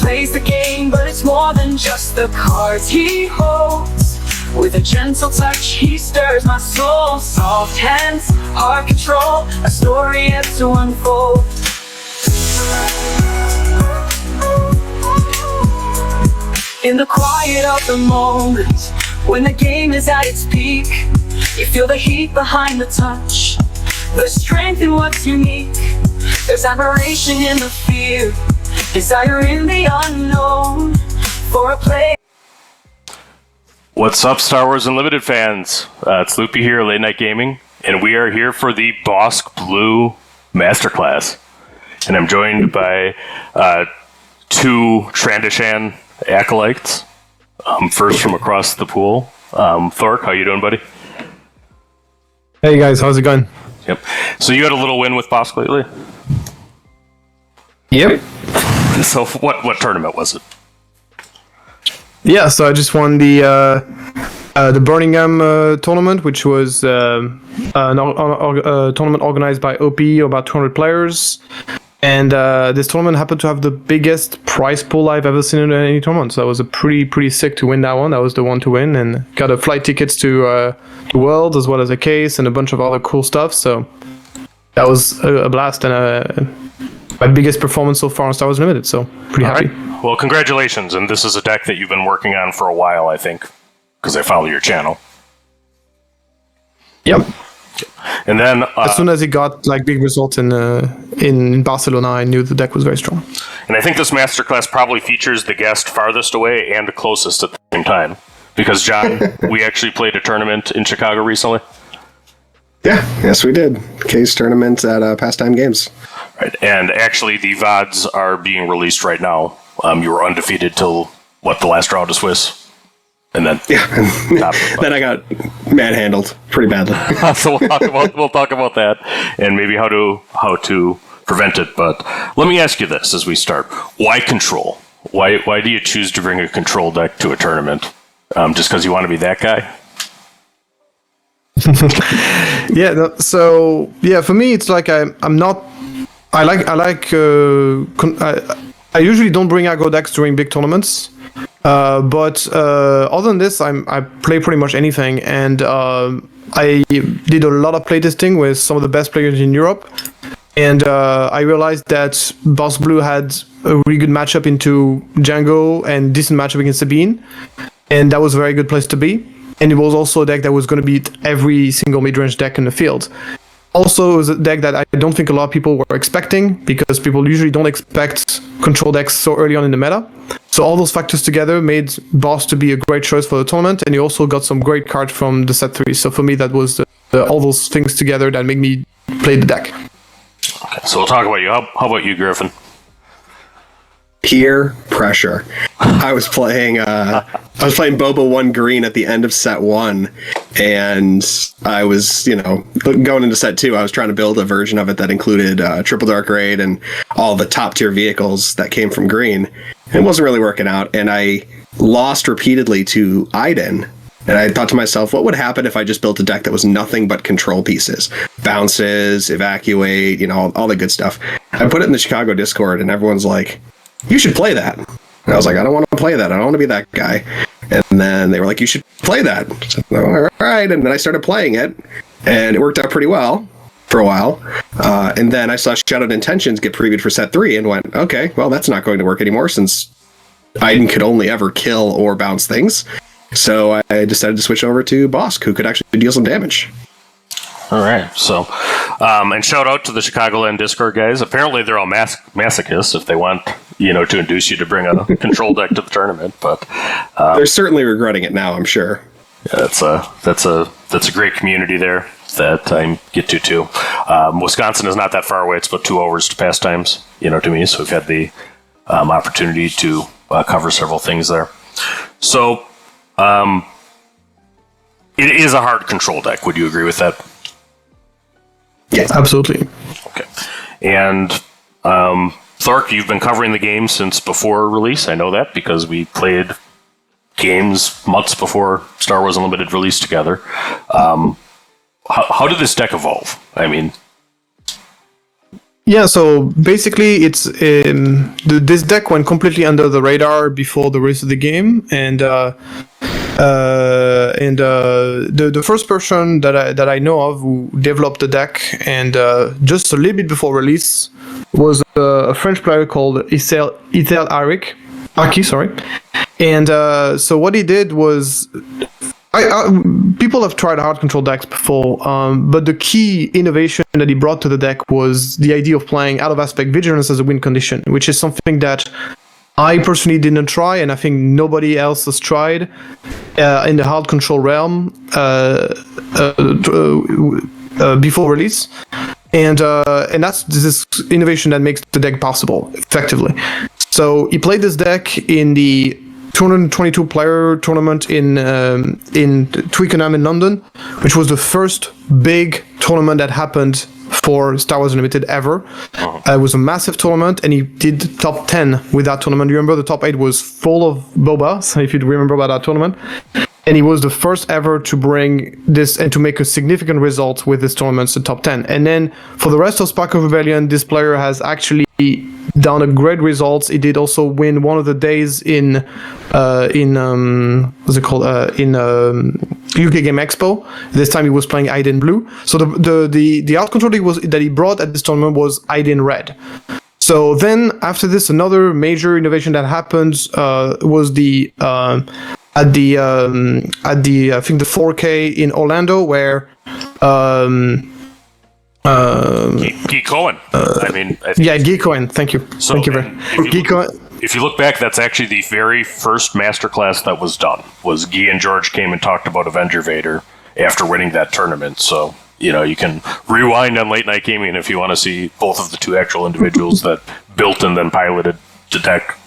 plays the game, but it's more than just the cards he holds. With a gentle touch, he stirs my soul. Soft hands, hard control, a story yet to unfold. In the quiet of the moment, when the game is at its peak, you feel the heat behind the touch, the strength in what's unique. There's admiration in the fear, desire in the unknown, for a play. What's up, Star Wars Unlimited fans? It's Loopy here, Late Night Gaming, and we are here for the Bossk Blue Masterclass. And I'm joined by two Trandoshan acolytes. First from across the pool, Thork, how you doing, buddy? Hey guys, how's it going? Yep. So you had a little win with Bossk lately? Yep. So what tournament was it? Yeah, so I just won the Birmingham tournament, which was a tournament organized by OP, about 200 players. And this tournament happened to have the biggest prize pool I've ever seen in any tournament. So that was a pretty sick to win that one. That was the one to win, and got a flight tickets to World, as well as a case and a bunch of other cool stuff. So that was a blast, and my biggest performance so far on Star Wars Limited. So pretty happy. Right. Well, congratulations. And this is a deck that you've been working on for a while, I think, because I follow your channel. Yep. And then as soon as it got like big results in Barcelona, I knew the deck was very strong. And I think this masterclass probably features the guest farthest away and closest at the same time. Because, John, we actually played a tournament in Chicago recently. Yeah, yes we did. Case tournament at Pastimes Games. Right, and actually the VODs are being released right now. You were undefeated till, the last round of Swiss? And then then I got manhandled pretty badly. So we'll talk about that and maybe how to prevent it. But let me ask you this as we start: why control? Why do you choose to bring a control deck to a tournament? Just because you want to be that guy? For me, it's like I usually don't bring aggro decks during big tournaments. But other than this, I play pretty much anything, and I did a lot of playtesting with some of the best players in Europe, and I realized that Bossk Blue had a really good matchup into Django and decent matchup against Sabine, and that was a very good place to be. And it was also a deck that was going to beat every single mid-range deck in the field. Also, it was a deck that I don't think a lot of people were expecting, because people usually don't expect control decks so early on in the meta. So all those factors together made Bossk to be a great choice for the tournament, and he also got some great cards from the set 3. So for me, that was all those things together that made me play the deck. Okay, so we'll talk about you. How about you, Griffin? Peer pressure. I was playing Boba 1 green at the end of set 1, and I was, going into set 2, I was trying to build a version of it that included triple dark raid and all the top tier vehicles that came from green. It wasn't really working out, and I lost repeatedly to Iden. And I thought to myself, what would happen if I just built a deck that was nothing but control pieces? Bounces, evacuate, all the good stuff. I put it in the Chicago Discord, and everyone's like, you should play that. And I was like, I don't want to play that. I don't want to be that guy. And then they were like, you should play that. So, all right. And then I started playing it, and it worked out pretty well for a while. And then I saw Shadowed Intentions get previewed for set 3 and went, okay, well, that's not going to work anymore since Iden could only ever kill or bounce things. So I decided to switch over to Bossk, who could actually deal some damage. All right. So, and shout out to the Chicagoland Discord guys. Apparently, they're all masochists if they want, to induce you to bring a control deck to the tournament. But they're certainly regretting it now, I'm sure. Yeah, that's a great community there that I get to too. Wisconsin is not that far away. It's about 2 hours to Pastimes, to me. So we've had the opportunity to cover several things there. So, it is a hard control deck. Would you agree with that? Yeah, absolutely. Okay. And Thork, you've been covering the game since before release. I know that because we played games months before Star Wars Unlimited released together. How did this deck evolve? I mean, Yeah, so basically, it's this deck went completely under the radar before the rest of the game, and the first person that I know of who developed the deck, and just a little bit before release, was a French player called Ithel Aki, sorry, and so what he did was. People have tried hard control decks before, but the key innovation that he brought to the deck was the idea of playing out of aspect Vigilance as a win condition, which is something that I personally didn't try, and I think nobody else has tried in the hard control realm before release. And that's this innovation that makes the deck possible, effectively. So he played this deck in the 222 player tournament in Twickenham in London, which was the first big tournament that happened for Star Wars Unlimited ever. It was a massive tournament, and he did top 10 with that tournament. You remember the top 8 was full of Boba, so if you remember about that tournament. And he was the first ever to bring this and to make a significant result with this tournament to top 10. And then for the rest of Spark of Rebellion, this player has actually done a great results. He did also win one of the days in UK Game Expo. This time he was playing Iden Blue. So the out control that he brought at this tournament was Iden Red. So then after this, another major innovation that happened was at the I think the 4K in Orlando, where Guy Cohen. I think Guy Cohen. Thank you. So, Thank you very much. If you look back, that's actually the very first masterclass that was done. Was Guy and George came and talked about Avenger Vader after winning that tournament. So you can rewind on Late Night Gaming if you want to see both of the two actual individuals that built and then piloted the deck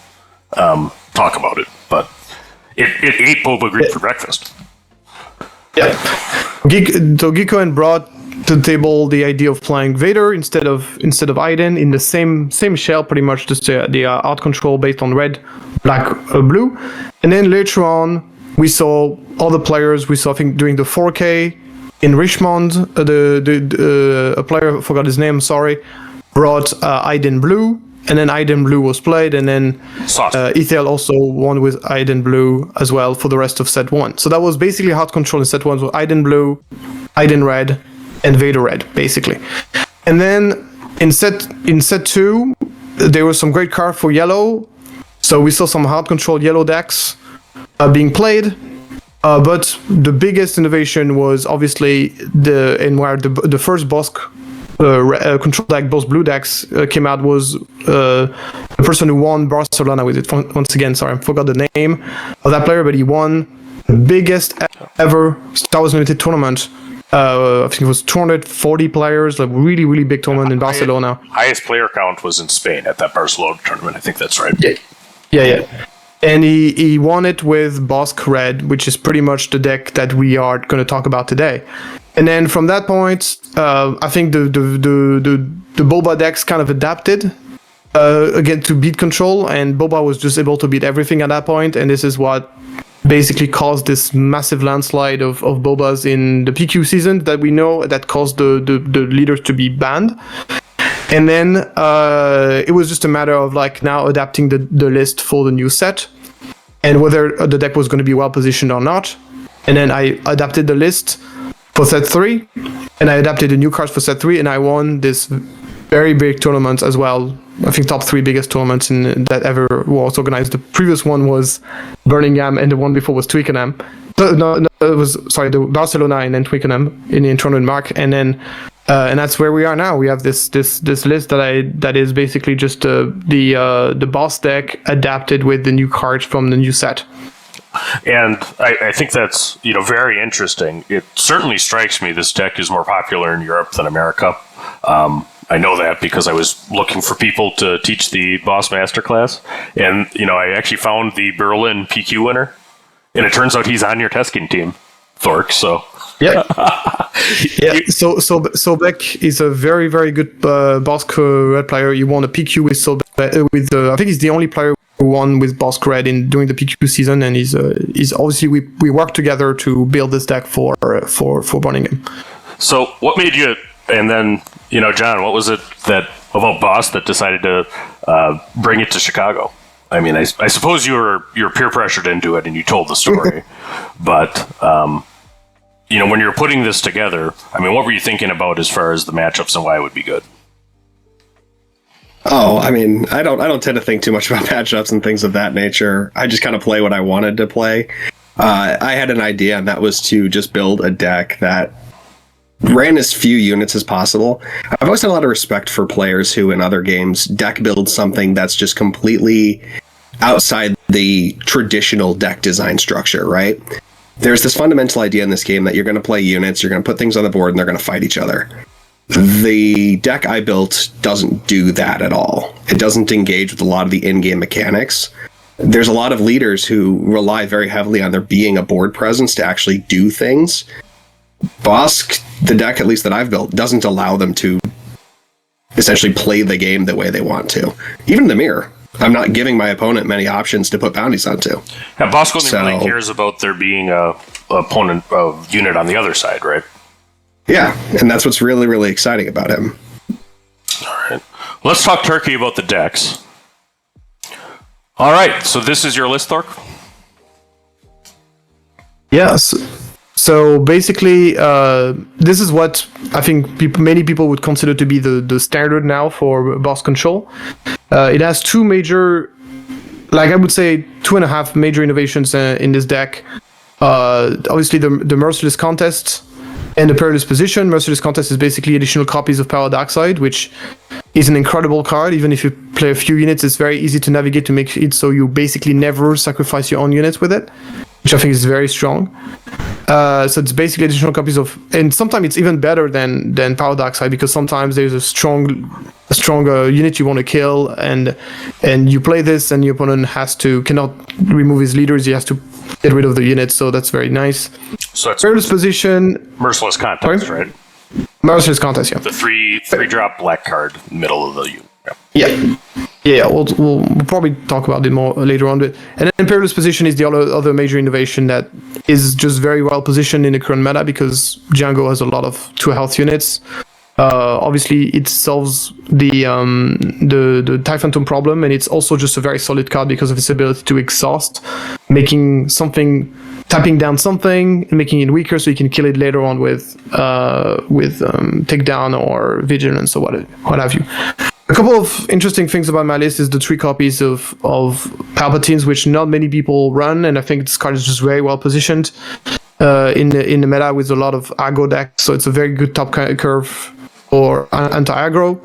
talk about it. But it ate Boba Greek for breakfast. Yeah. So Guy Cohen brought to the table the idea of playing Vader instead of Iden in the same shell, pretty much, just the art control based on red, black, blue. And then later on, we saw other players. We saw, I think, during the 4K in Richmond, a player, I forgot his name, sorry, brought Iden Blue. And then Iden Blue was played, and then Ethel also won with Iden Blue as well for the rest of set 1. So that was basically hard control in set 1, so Iden Blue, Iden Red, and Vader Red, basically. And then in set 2, there was some great cards for yellow. So we saw some hard control yellow decks being played. But the biggest innovation was obviously the first Bossk control deck, Bossk Blue decks came out, was the person who won Barcelona with it. Once again, sorry, I forgot the name of that player, but he won the biggest ever Star Wars Unlimited tournament. I think it was 240 players, like really, really big tournament in Barcelona. Highest player count was in Spain at that Barcelona tournament. I think that's right. Yeah. And he won it with Bossk Red, which is pretty much the deck that we are going to talk about today. And then from that point, I think the Boba decks kind of adapted again to beat control, and Boba was just able to beat everything at that point. And this is what basically caused this massive landslide of Bobas in the PQ season that we know, that caused the leaders to be banned. And then it was just a matter of like now adapting the list for the new set, and whether the deck was going to be well positioned or not. And then I adapted the list for set 3, and I adapted the new cards for set 3, and I won this very big tournament as well. I think top 3 biggest tournaments that ever was organized. The previous one was Birmingham, and the one before was Twickenham. No, it was, sorry, the Barcelona and then Twickenham in Toronto and Mark, and then and that's where we are now. We have this list that is basically just the Bossk deck adapted with the new cards from the new set. And I think that's very interesting. It certainly strikes me this deck is more popular in Europe than America. I know that because I was looking for people to teach the Bossk Masterclass, and I actually found the Berlin PQ winner, and it turns out he's on your testing team, Thork. So yeah, yeah. So Beck is a very, very good Bossk Red player. He won a PQ with I think he's the only player who won with Bossk Red during the PQ season, and he's obviously we worked together to build this deck for Birmingham. So what made you? And then, John, what was it that about Bossk that decided to bring it to Chicago? I mean, I suppose you were peer pressured into it and you told the story, but when you're putting this together, I mean, what were you thinking about as far as the matchups and why it would be good? Oh, I mean, I don't tend to think too much about matchups and things of that nature. I just kind of play what I wanted to play. I had an idea, and that was to just build a deck that ran as few units as possible. I've always had a lot of respect for players who, in other games, deck build something that's just completely outside the traditional deck design structure, right? There's this fundamental idea in this game that you're going to play units, you're going to put things on the board, and they're going to fight each other. The deck I built doesn't do that at all. It doesn't engage with a lot of the in-game mechanics. There's a lot of leaders who rely very heavily on there being a board presence to actually do things. Bossk, the deck at least that I've built, doesn't allow them to essentially play the game the way they want to. Even in the mirror, I'm not giving my opponent many options to put bounties onto. Yeah, Bossk only really cares about there being a opponent unit on the other side, right? Yeah, and that's what's really, really exciting about him. All right. Let's talk turkey about the decks. All right, so this is your list, Thork? Yes. So basically, this is what I think many people would consider to be the standard now for boss control. It has two major, I would say 2.5 major innovations in this deck. Obviously, the Merciless Contest and the Perilous Position. Merciless Contest is basically additional copies of Power Dark Side, which is an incredible card. Even if you play a few units, it's very easy to navigate to make it so you basically never sacrifice your own units with it, which I think is very strong. So it's basically additional copies of, and sometimes it's even better than Power Dark Side, because sometimes there's a stronger unit you want to kill, and you play this, and your opponent cannot remove his leaders. He has to get rid of the unit. So that's very nice. So it's Perilous Position, Merciless Contest, right? Merciless Contest, yeah. The three drop black card in the middle of the unit. Yeah. We'll probably talk about it more later on. And then Perilous Position is the other major innovation that is just very well positioned in the current meta, because Django has a lot of 2 health units. Obviously, it solves the TIE Phantom problem, and it's also just a very solid card because of its ability to exhaust, tapping down something and making it weaker, so you can kill it later on with takedown or vigilance or what have you. A couple of interesting things about my list is the 3 copies of Palpatines, which not many people run, and I think this card is just very well positioned in the meta with a lot of aggro decks. So it's a very good top curve or anti-aggro.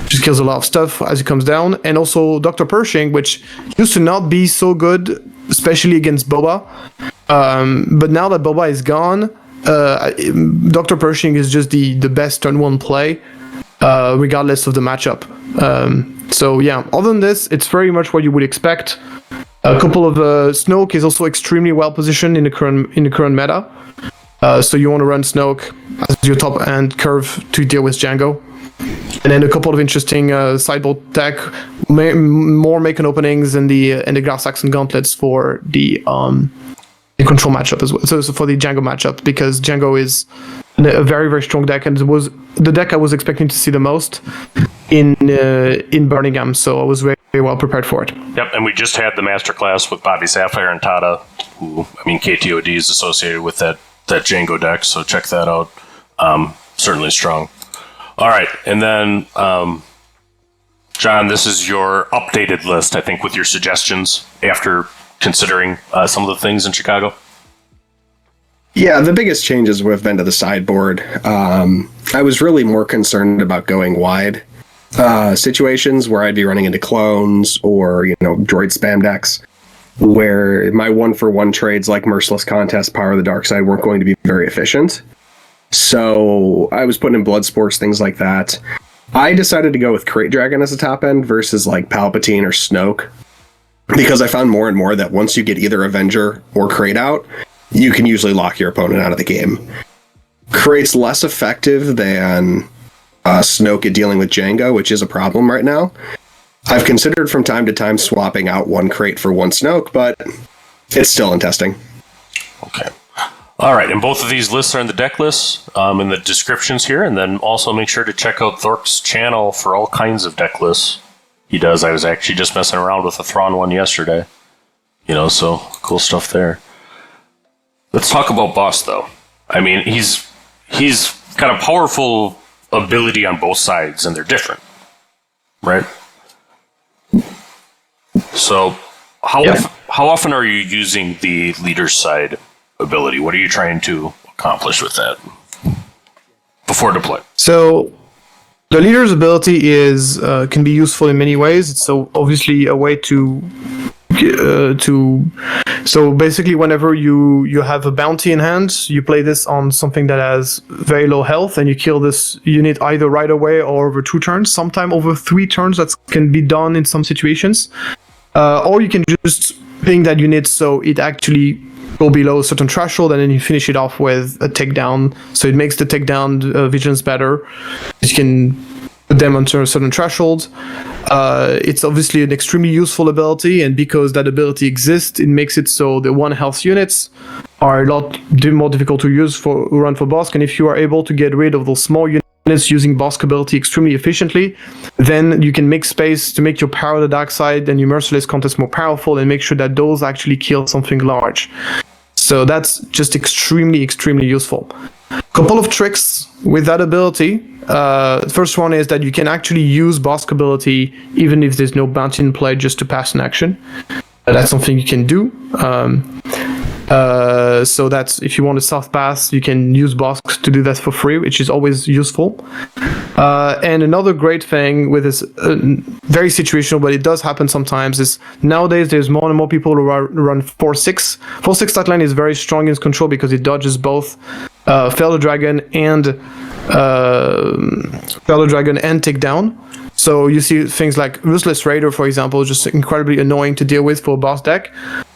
Just kills a lot of stuff as it comes down. And also Dr. Pershing, which used to not be so good, especially against Boba. But now that Boba is gone, Dr. Pershing is just the best turn 1 play, regardless of the matchup. So yeah, other than this, it's very much what you would expect. A couple of Snoke is also extremely well positioned in the current meta. So you want to run Snoke as your top end curve to deal with Django. And then a couple of interesting sideboard tech, more Macon openings and the Glass Saxon gauntlets for the control matchup as well. So for the Django matchup, because Django is a very, very strong deck, and it was the deck I was expecting to see the most in Birmingham. So I was very, very well prepared for it. Yep, and we just had the masterclass with Bobby Sapphire and Tada, who, KTOD is associated with that Django deck, so check that out. Certainly strong. All right, and then, John, this is your updated list, I think, with your suggestions after considering some of the things in Chicago. Yeah, the biggest changes would have been to the sideboard. I was really more concerned about going wide situations where I'd be running into clones or, droid spam decks, where my 1-for-1 trades like Merciless Contest, Power of the Dark Side weren't going to be very efficient. So I was putting in Blood Sports, things like that. I decided to go with Crate Dragon as a top end versus like Palpatine or Snoke, because I found more and more that once you get either Avenger or Crate out, you can usually lock your opponent out of the game. Crate's less effective than Snoke at dealing with Django, which is a problem right now. I've considered from time to time swapping out one Crate for one Snoke, but it's still in testing. Okay. All right, and both of these lists are in the deck lists in the descriptions here, and then also make sure to check out Thork's channel for all kinds of deck lists he does. I was actually just messing around with a Thrawn one yesterday. So cool stuff there. Let's talk about Bossk, though. I mean, he's got a powerful ability on both sides, and they're different, right? So how often are you using the leader's side ability? What are you trying to accomplish with that before deploy? So the leader's ability is can be useful in many ways. It's so obviously a way so basically whenever you have a bounty in hand, you play this on something that has very low health, and you kill this unit either right away or over 2 turns, sometime over 3 turns. That can be done in some situations, or you can just ping that unit so it actually go below a certain threshold, and then you finish it off with a takedown. So it makes the takedown vigilance better. You can put them under a certain threshold. It's obviously an extremely useful ability, and because that ability exists, it makes it so the 1 health units are a lot more difficult to run for Bossk. And if you are able to get rid of those small units using Bossk ability extremely efficiently, then you can make space to make your Power of the Dark Side and your Merciless contest more powerful, and make sure that those actually kill something large. So that's just extremely, extremely useful. Couple of tricks with that ability. The first one is that you can actually use Bossk ability even if there's no bounty in play, just to pass an action. That's something you can do. So that's, if you want a soft pass, you can use Bossk to do that for free, which is always useful. And another great thing with this, very situational, but it does happen sometimes, is nowadays there's more and more people who run 4-6. 4-6 stat line is very strong in its control because it dodges both Fellow Dragon and Takedown. So you see things like Ruthless Raider, for example, just incredibly annoying to deal with for a boss deck.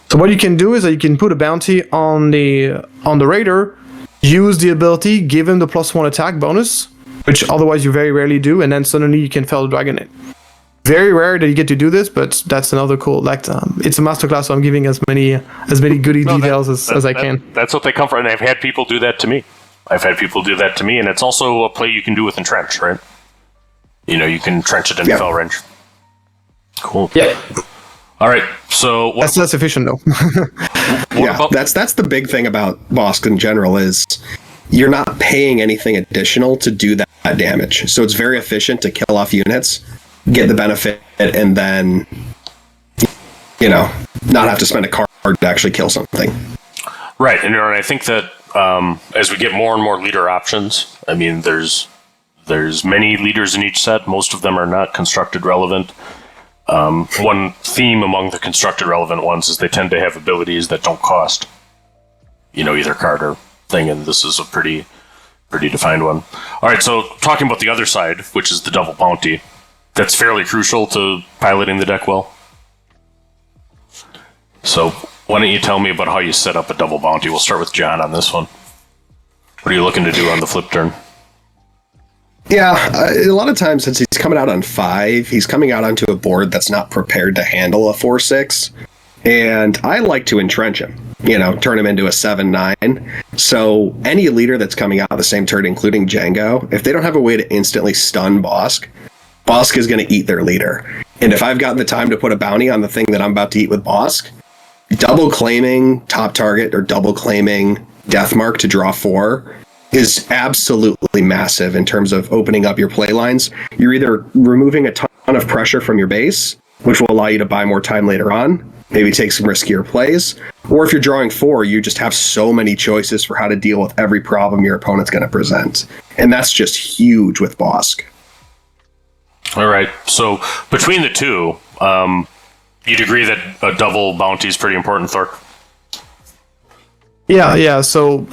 So what you can do is that you can put a bounty on the Raider, use the ability, give him the +1 attack bonus, which otherwise you very rarely do, and then suddenly you can Fellow Dragon it. Very rare that you get to do this, but that's another cool. It's a masterclass, so I'm giving as many goody details as I can. That's what they come from, and I've had people do that to me. And it's also a play you can do with Entrench, right? You can trench it in fell range. Cool. Yeah. All right. So that's less efficient, though. That's the big thing about Bossk in general is you're not paying anything additional to do that damage. So it's very efficient to kill off units, get the benefit, and then not have to spend a card to actually kill something. Right, and I think that as we get more and more leader options, I mean, there's many leaders in each set. Most of them are not constructed relevant. One theme among the constructed relevant ones is they tend to have abilities that don't cost, either card or thing, and this is a pretty defined one. All right, so talking about the other side, which is the double bounty, that's fairly crucial to piloting the deck well. So why don't you tell me about how you set up a double bounty? We'll start with John on this one. What are you looking to do on the flip turn? Yeah, a lot of times since he's coming out on 5, he's coming out onto a board that's not prepared to handle a 4-6. And I like to entrench him, turn him into a 7-9. So any leader that's coming out the same turn, including Django, if they don't have a way to instantly stun Bossk is going to eat their leader. And if I've got the time to put a bounty on the thing that I'm about to eat with Bossk, double claiming top target or double claiming Death Mark to draw 4 is absolutely massive in terms of opening up your play lines. You're either removing a ton of pressure from your base, which will allow you to buy more time later on, maybe take some riskier plays, or if you're drawing 4, you just have so many choices for how to deal with every problem your opponent's going to present. And that's just huge with Bossk. All right, so between the two, you'd agree that a double bounty is pretty important, Thork? Yeah. So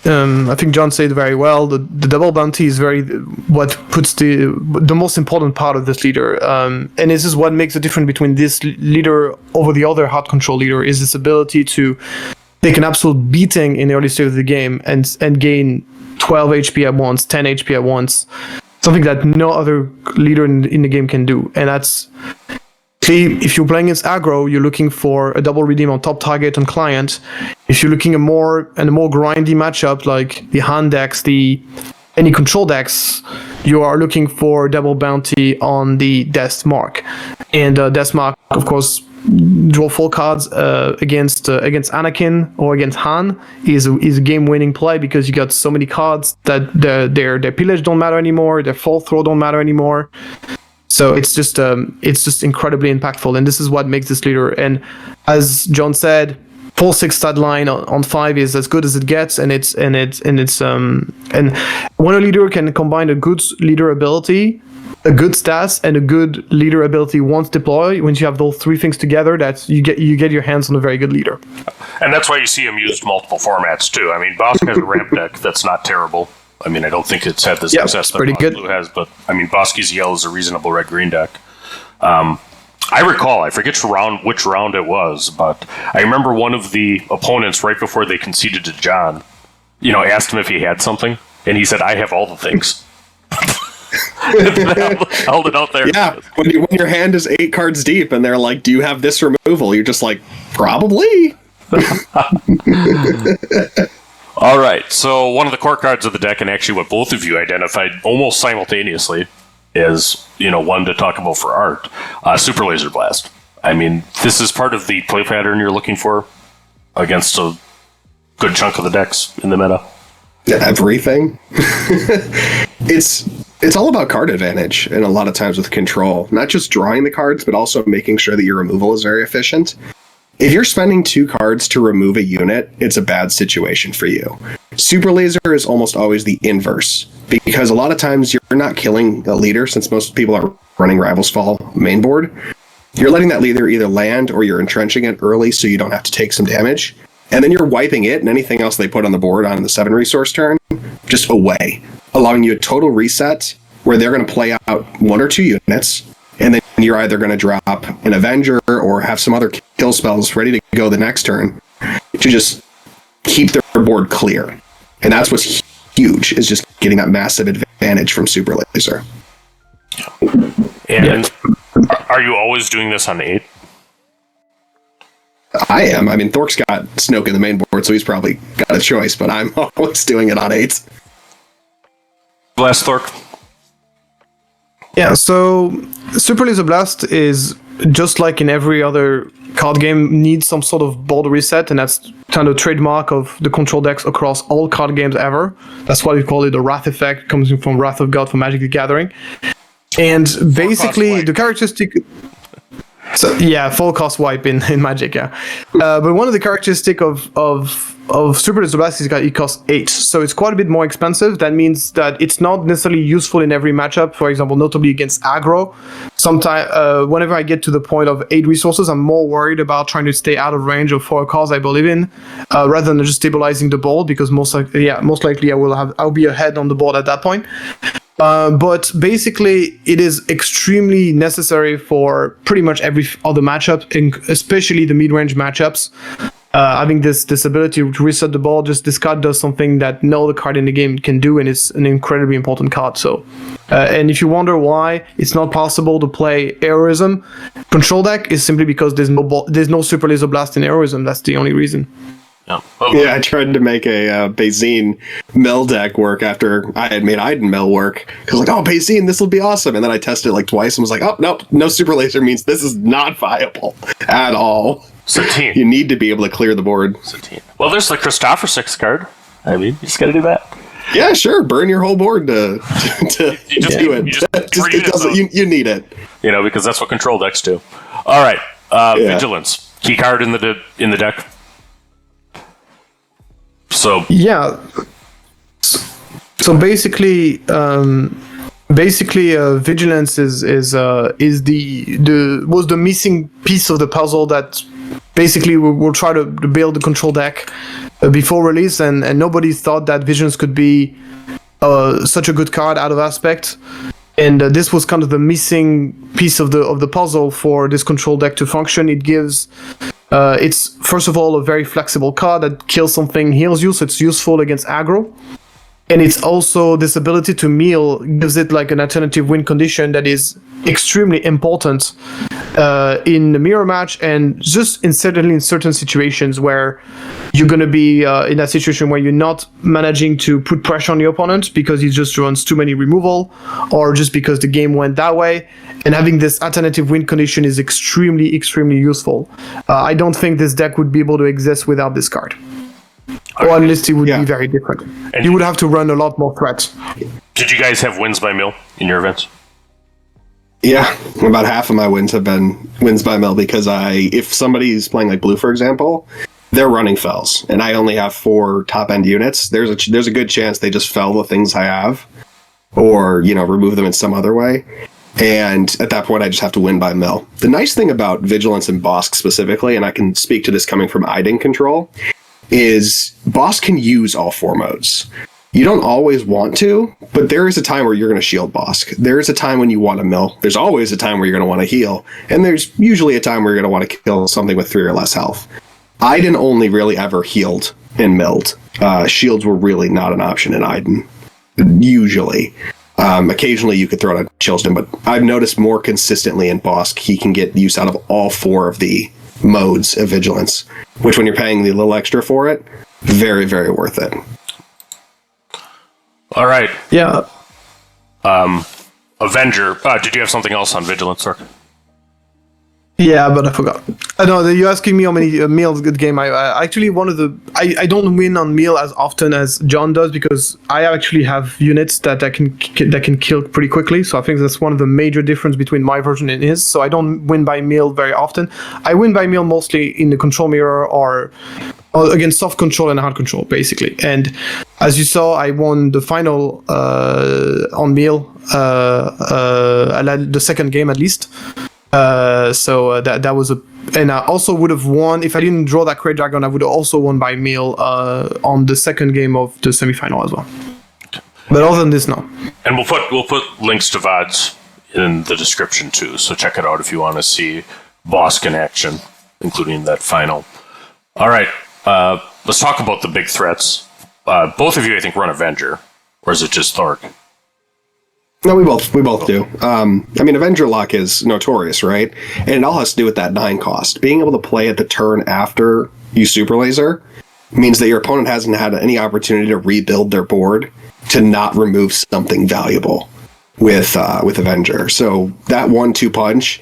I think John said very well. The double bounty is what puts the most important part of this leader, and this is what makes the difference between this leader over the other hard control leader, is this ability to take an absolute beating in the early stage of the game and gain 12 HP at once, 10 HP at once, something that no other leader in the game can do. And that's, if you're playing against aggro, you're looking for a double redeem on top target on client. If you're looking at a more grindy matchup like the hand decks, any control decks, you are looking for double bounty on the Death Mark, and Death Mark, of course, draw 4 cards against Anakin or against Han is a game-winning play, because you got so many cards that their pillage don't matter anymore, their full throw don't matter anymore. So it's just incredibly impactful, and this is what makes this leader. And as John said, full 6 stat line on 5 is as good as it gets, and when a leader can combine a good leader ability, a good stats, and a good leader ability once deployed, once you have those 3 things together, that you get your hands on a very good leader. And that's why you see him used multiple formats too. I mean, Bossk has a ramp deck that's not terrible. I mean, I don't think it's had the success that Bossk Blue has, but I mean, Bossk EZL is a reasonable red-green deck. I recall, I forget which round it was, but I remember one of the opponents right before they conceded to John, asked him if he had something, and he said, "I have all the things." Held it out there. Yeah, when your hand is 8 cards deep, and they're like, "Do you have this removal?" You're just like, "Probably." All right, so one of the core cards of the deck, and actually what both of you identified almost simultaneously, is one to talk about for art. Super Laser Blast. I mean, this is part of the play pattern you're looking for against a good chunk of the decks in the meta. Everything. It's all about card advantage, and a lot of times with control, not just drawing the cards, but also making sure that your removal is very efficient. If you're spending 2 cards to remove a unit, it's a bad situation for you. Super Laser is almost always the inverse, because a lot of times you're not killing a leader, since most people are running Rivals Fall main board. You're letting that leader either land, or you're entrenching it early so you don't have to take some damage. And then you're wiping it and anything else they put on the board on the 7 resource turn just away, allowing you a total reset where they're going to play out 1 or 2 units, and then you're either going to drop an Avenger or have some other kill spells ready to go the next turn to just keep their board clear. And that's what's huge, is just getting that massive advantage from Super Laser. And are you always doing this on 8? I am. I mean, Thork's got Snoke in the main board, so he's probably got a choice, but I'm always doing it on 8. Blast Thork. Yeah, so Super Laser Blast is, just like in every other card game, needs some sort of board reset, and that's kind of trademark of the control decks across all card games ever. That's why we call it the Wrath effect, comes from Wrath of God from Magic the Gathering. And basically, the characteristic... So yeah, full cost wipe in Magic, yeah. But one of the characteristics of Super Laser Blast is that it costs 8, so it's quite a bit more expensive. That means that it's not necessarily useful in every matchup. For example, notably against aggro. Sometimes, whenever I get to the point of 8 resources, I'm more worried about trying to stay out of range of 4 cards I believe in, rather than just stabilizing the board, because most likely I'll be ahead on the board at that point. But basically, it is extremely necessary for pretty much every other matchup, especially the mid-range matchups. Having this ability to reset the board, just this card does something that no other card in the game can do, and it's an incredibly important card. So, and if you wonder why it's not possible to play Heroism control deck, is simply because there's no Super Laser Blast in Heroism. That's the only reason. Yeah, I tried to make a Bayzine Mel deck work after I had made Iden Mel work. Because like, oh, Bayzine, this will be awesome. And then I tested it like twice and was like, oh, nope, no Super Laser means this is not viable at all. Satine. You need to be able to clear the board. Satine. Well, there's the Christopher 6 card. I mean, you just got to do that. Yeah, sure. Burn your whole board to do it. You need it. Because that's what control decks do. All right. Vigilance. Key card in the deck. So yeah. So basically, Vigilance was the missing piece of the puzzle that basically we'll try to build the control deck before release, and nobody thought that Vigilance could be such a good card out of aspect. And this was kind of the missing piece of the puzzle for this control deck to function. It gives, it's first of all a very flexible card that kills something, heals you, so it's useful against aggro. And it's also this ability to mill gives it like an alternative win condition that is extremely important in the mirror match, and just certainly in certain situations where you're going to be in a situation where you're not managing to put pressure on the opponent because he just runs too many removal, or just because the game went that way. And having this alternative win condition is extremely, extremely useful. I don't think this deck would be able to exist without this card. Or at least it would be very different. And you would have to run a lot more threats. Did you guys have wins by mill in your events? Yeah, about half of my wins have been wins by mill because if somebody's playing like blue, for example, they're running fells, and I only have 4 top-end units. There's a good chance they just fell the things I have, or remove them in some other way. And at that point, I just have to win by mill. The nice thing about Vigilance and Bossk specifically, and I can speak to this coming from Iden control, is Bossk can use all 4 modes. You don't always want to, but there is a time where you're going to shield Bossk. There is a time when you want to mill. There's always a time where you're going to want to heal. And there's usually a time where you're going to want to kill something with 3 or less health. Iden only really ever healed and milled. Shields were really not an option in Iden, usually. Occasionally you could throw it at Chilston, but I've noticed more consistently in Bossk, he can get use out of all 4 of the modes of Vigilance, which when you're paying the little extra for it, very, very worth it. All right. Yeah. Avenger. Did you have something else on Vigilance, Thork? Yeah, but I forgot. I know you're asking me how many meals good game. I actually I don't win on meal as often as John does because I actually have units that can kill pretty quickly. So I think that's one of the major difference between my version and his. So I don't win by meal very often. I win by meal mostly in the control mirror or against soft control and hard control, basically. And as you saw, I won the final on meal. I led the second game at least. So that was and I also would have won if I didn't draw that Great Dragon. I would have also won by meal on the second game of the semifinal as well. But other than this, no. And we'll put links to VODs in the description too. So check it out if you want to see Bossk in action, including that final. All right, let's talk about the big threats. Both of you, I think, run Avenger, or is it just Thork? No, we both do. I mean, Avenger Lock is notorious, right? And it all has to do with that 9 cost. Being able to play at the turn after you Super Laser means that your opponent hasn't had any opportunity to rebuild their board to not remove something valuable with Avenger. So that 1-2 punch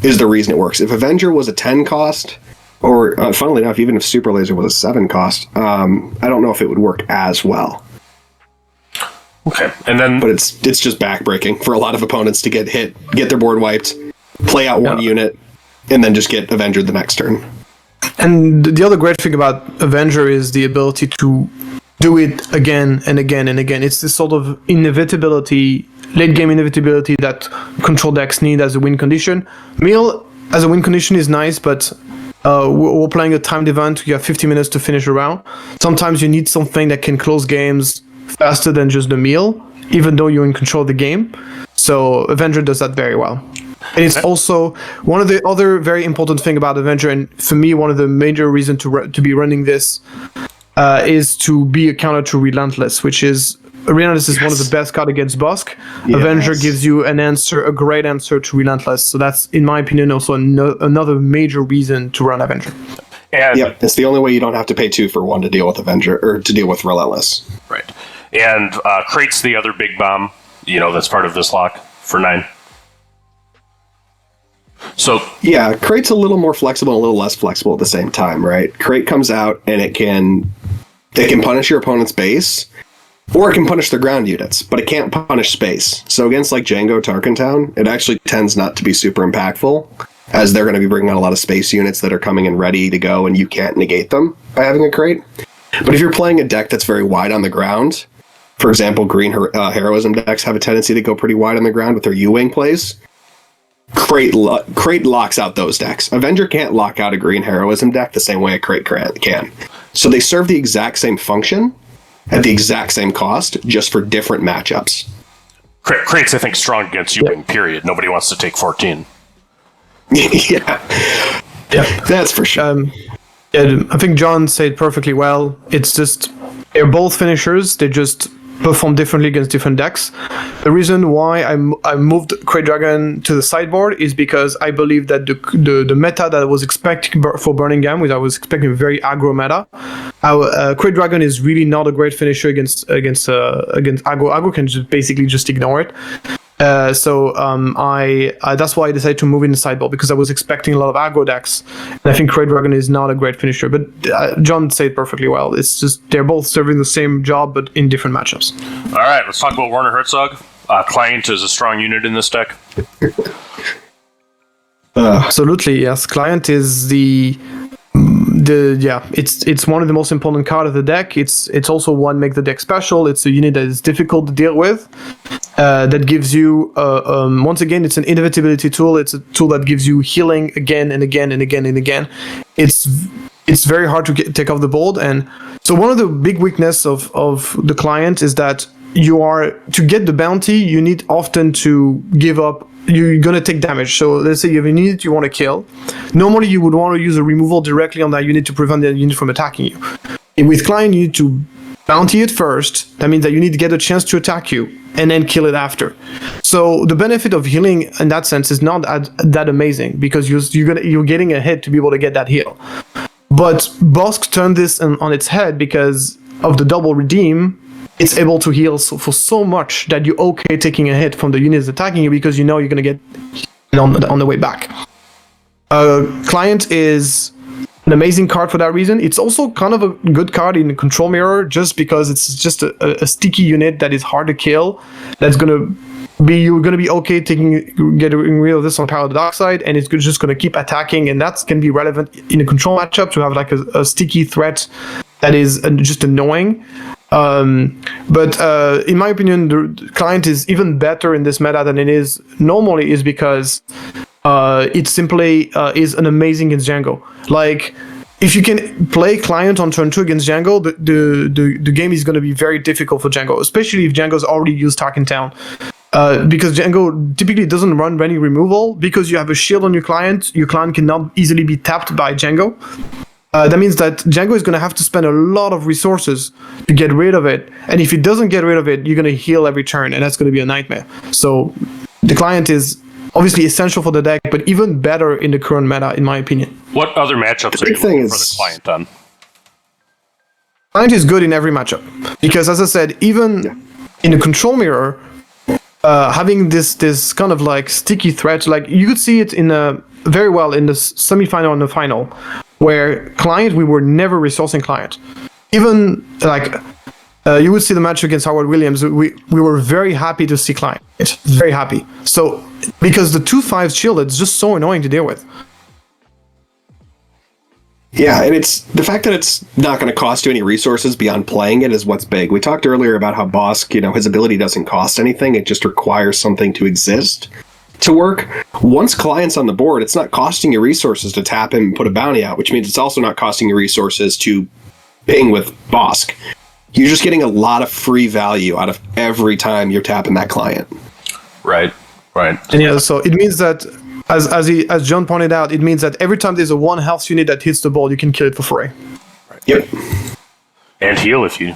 is the reason it works. If Avenger was a 10 cost, or funnily enough, even if Super Laser was a 7 cost, I don't know if it would work as well. Okay, and then... But it's just backbreaking for a lot of opponents to get hit, get their board wiped, play out one unit, and then just get Avenger the next turn. And the other great thing about Avenger is the ability to do it again and again and again. It's this sort of inevitability, late game inevitability that control decks need as a win condition. Meal as a win condition is nice, but we're playing a timed event. You have 50 minutes to finish a round. Sometimes you need something that can close games faster than just the meal, even though you're in control of the game. So Avenger does that very well. And it's also one of the other very important thing about Avenger, and for me, one of the major reasons to be running this is to be a counter to Relentless, which is Relentless is one of the best cards against Bossk. Yes. Avenger gives you a great answer to Relentless. So that's, in my opinion, also another major reason to run Avenger. And it's the only way you don't have to pay 2 for 1 to deal with Avenger or to deal with Relentless. Right. And Crate's the other big bomb, that's part of this lock for 9. So yeah, Crate's a little more flexible and a little less flexible at the same time, right? Crate comes out and it can punish your opponent's base, or it can punish their ground units, but it can't punish space. So against like Django Tarkentown, it actually tends not to be super impactful, as they're going to be bringing out a lot of space units that are coming in ready to go, and you can't negate them by having a Crate. But if you're playing a deck that's very wide on the ground, for example, green heroism decks have a tendency to go pretty wide on the ground with their U-Wing plays. Crate locks out those decks. Avenger can't lock out a green heroism deck the same way a Crate can. So they serve the exact same function at the exact same cost, just for different matchups. Crate's, I think, strong against U-Wing, period. Nobody wants to take 14. Yeah, that's for sure. I think John said perfectly well. It's just they're both finishers. They just perform differently against different decks. The reason why I moved Krayt Dragon to the sideboard is because I believe that the meta that I was expecting for Birmingham, which I was expecting a very aggro meta, Krayt Dragon is really not a great finisher against aggro. Aggro can basically just ignore it. So that's why I decided to move in the sideboard, because I was expecting a lot of aggro decks, and I think Krayt Dragon is not a great finisher. But John said perfectly well. It's just they're both serving the same job, but in different matchups. All right, let's talk about Werner Herzog. Client is a strong unit in this deck. Absolutely, yes. Client is it's one of the most important cards of the deck. It's also one make the deck special. It's a unit that is difficult to deal with. That gives you once again, it's an inevitability tool. It's a tool that gives you healing again and again and again and again. It's very hard to take off the board, and so one of the big weakness of the Client is that to get the bounty, you need often to give up. You're gonna take damage. So let's say you have a unit you want to kill. Normally you would want to use a removal directly on that unit to prevent that unit from attacking you. And with Client, you need to bounty it first. That means that you need to get a chance to attack you and then kill it after. So the benefit of healing in that sense is not that amazing, because you're getting a hit to be able to get that heal. But Bossk turned this on its head because of the double redeem. It's able to heal for so much that you're okay taking a hit from the units attacking you, because you know you're going to get on the way back. Client is an amazing card for that reason. It's also kind of a good card in the Control Mirror, just because it's just a sticky unit that is hard to kill. You're going to be okay getting rid of this on Power of the Dark Side, and it's just going to keep attacking, and that can be relevant in a control matchup to have like a sticky threat that is just annoying. But in my opinion, the Client is even better in this meta than it is normally, is because it simply is an amazing against Django. Like, if you can play Client on turn 2 against Django, the game is going to be very difficult for Django, especially if Django's already used Tark in Town. Because Django typically doesn't run any removal, because you have a shield on your client cannot easily be tapped by Django. That means that Django is going to have to spend a lot of resources to get rid of it, and if it doesn't get rid of it, you're going to heal every turn, and that's going to be a nightmare. So the Client is obviously essential for the deck, but even better in the current meta, in my opinion. What other matchups are you looking for the Client on? Client is good in every matchup, because as I said, even in the Control Mirror, having this kind of like sticky threat, like you could see it very well in the semi-final and the final, where Client, we were never resourcing Client. Even like you would see the match against Howard Williams, we were very happy to see Client. Very happy. So because the 2/5 shield, it's just so annoying to deal with. Yeah, and it's the fact that it's not going to cost you any resources beyond playing it is what's big. We talked earlier about how Bossk, his ability doesn't cost anything. It just requires something to exist to work. Once Client's on the board, it's not costing you resources to tap him and put a bounty out, which means it's also not costing you resources to ping with Bossk. You're just getting a lot of free value out of every time you're tapping that Client. Right. And yeah, so it means that, as John pointed out, it means that every time there's a 1 health unit that hits the board, you can kill it for free. Right. Yep. And heal if you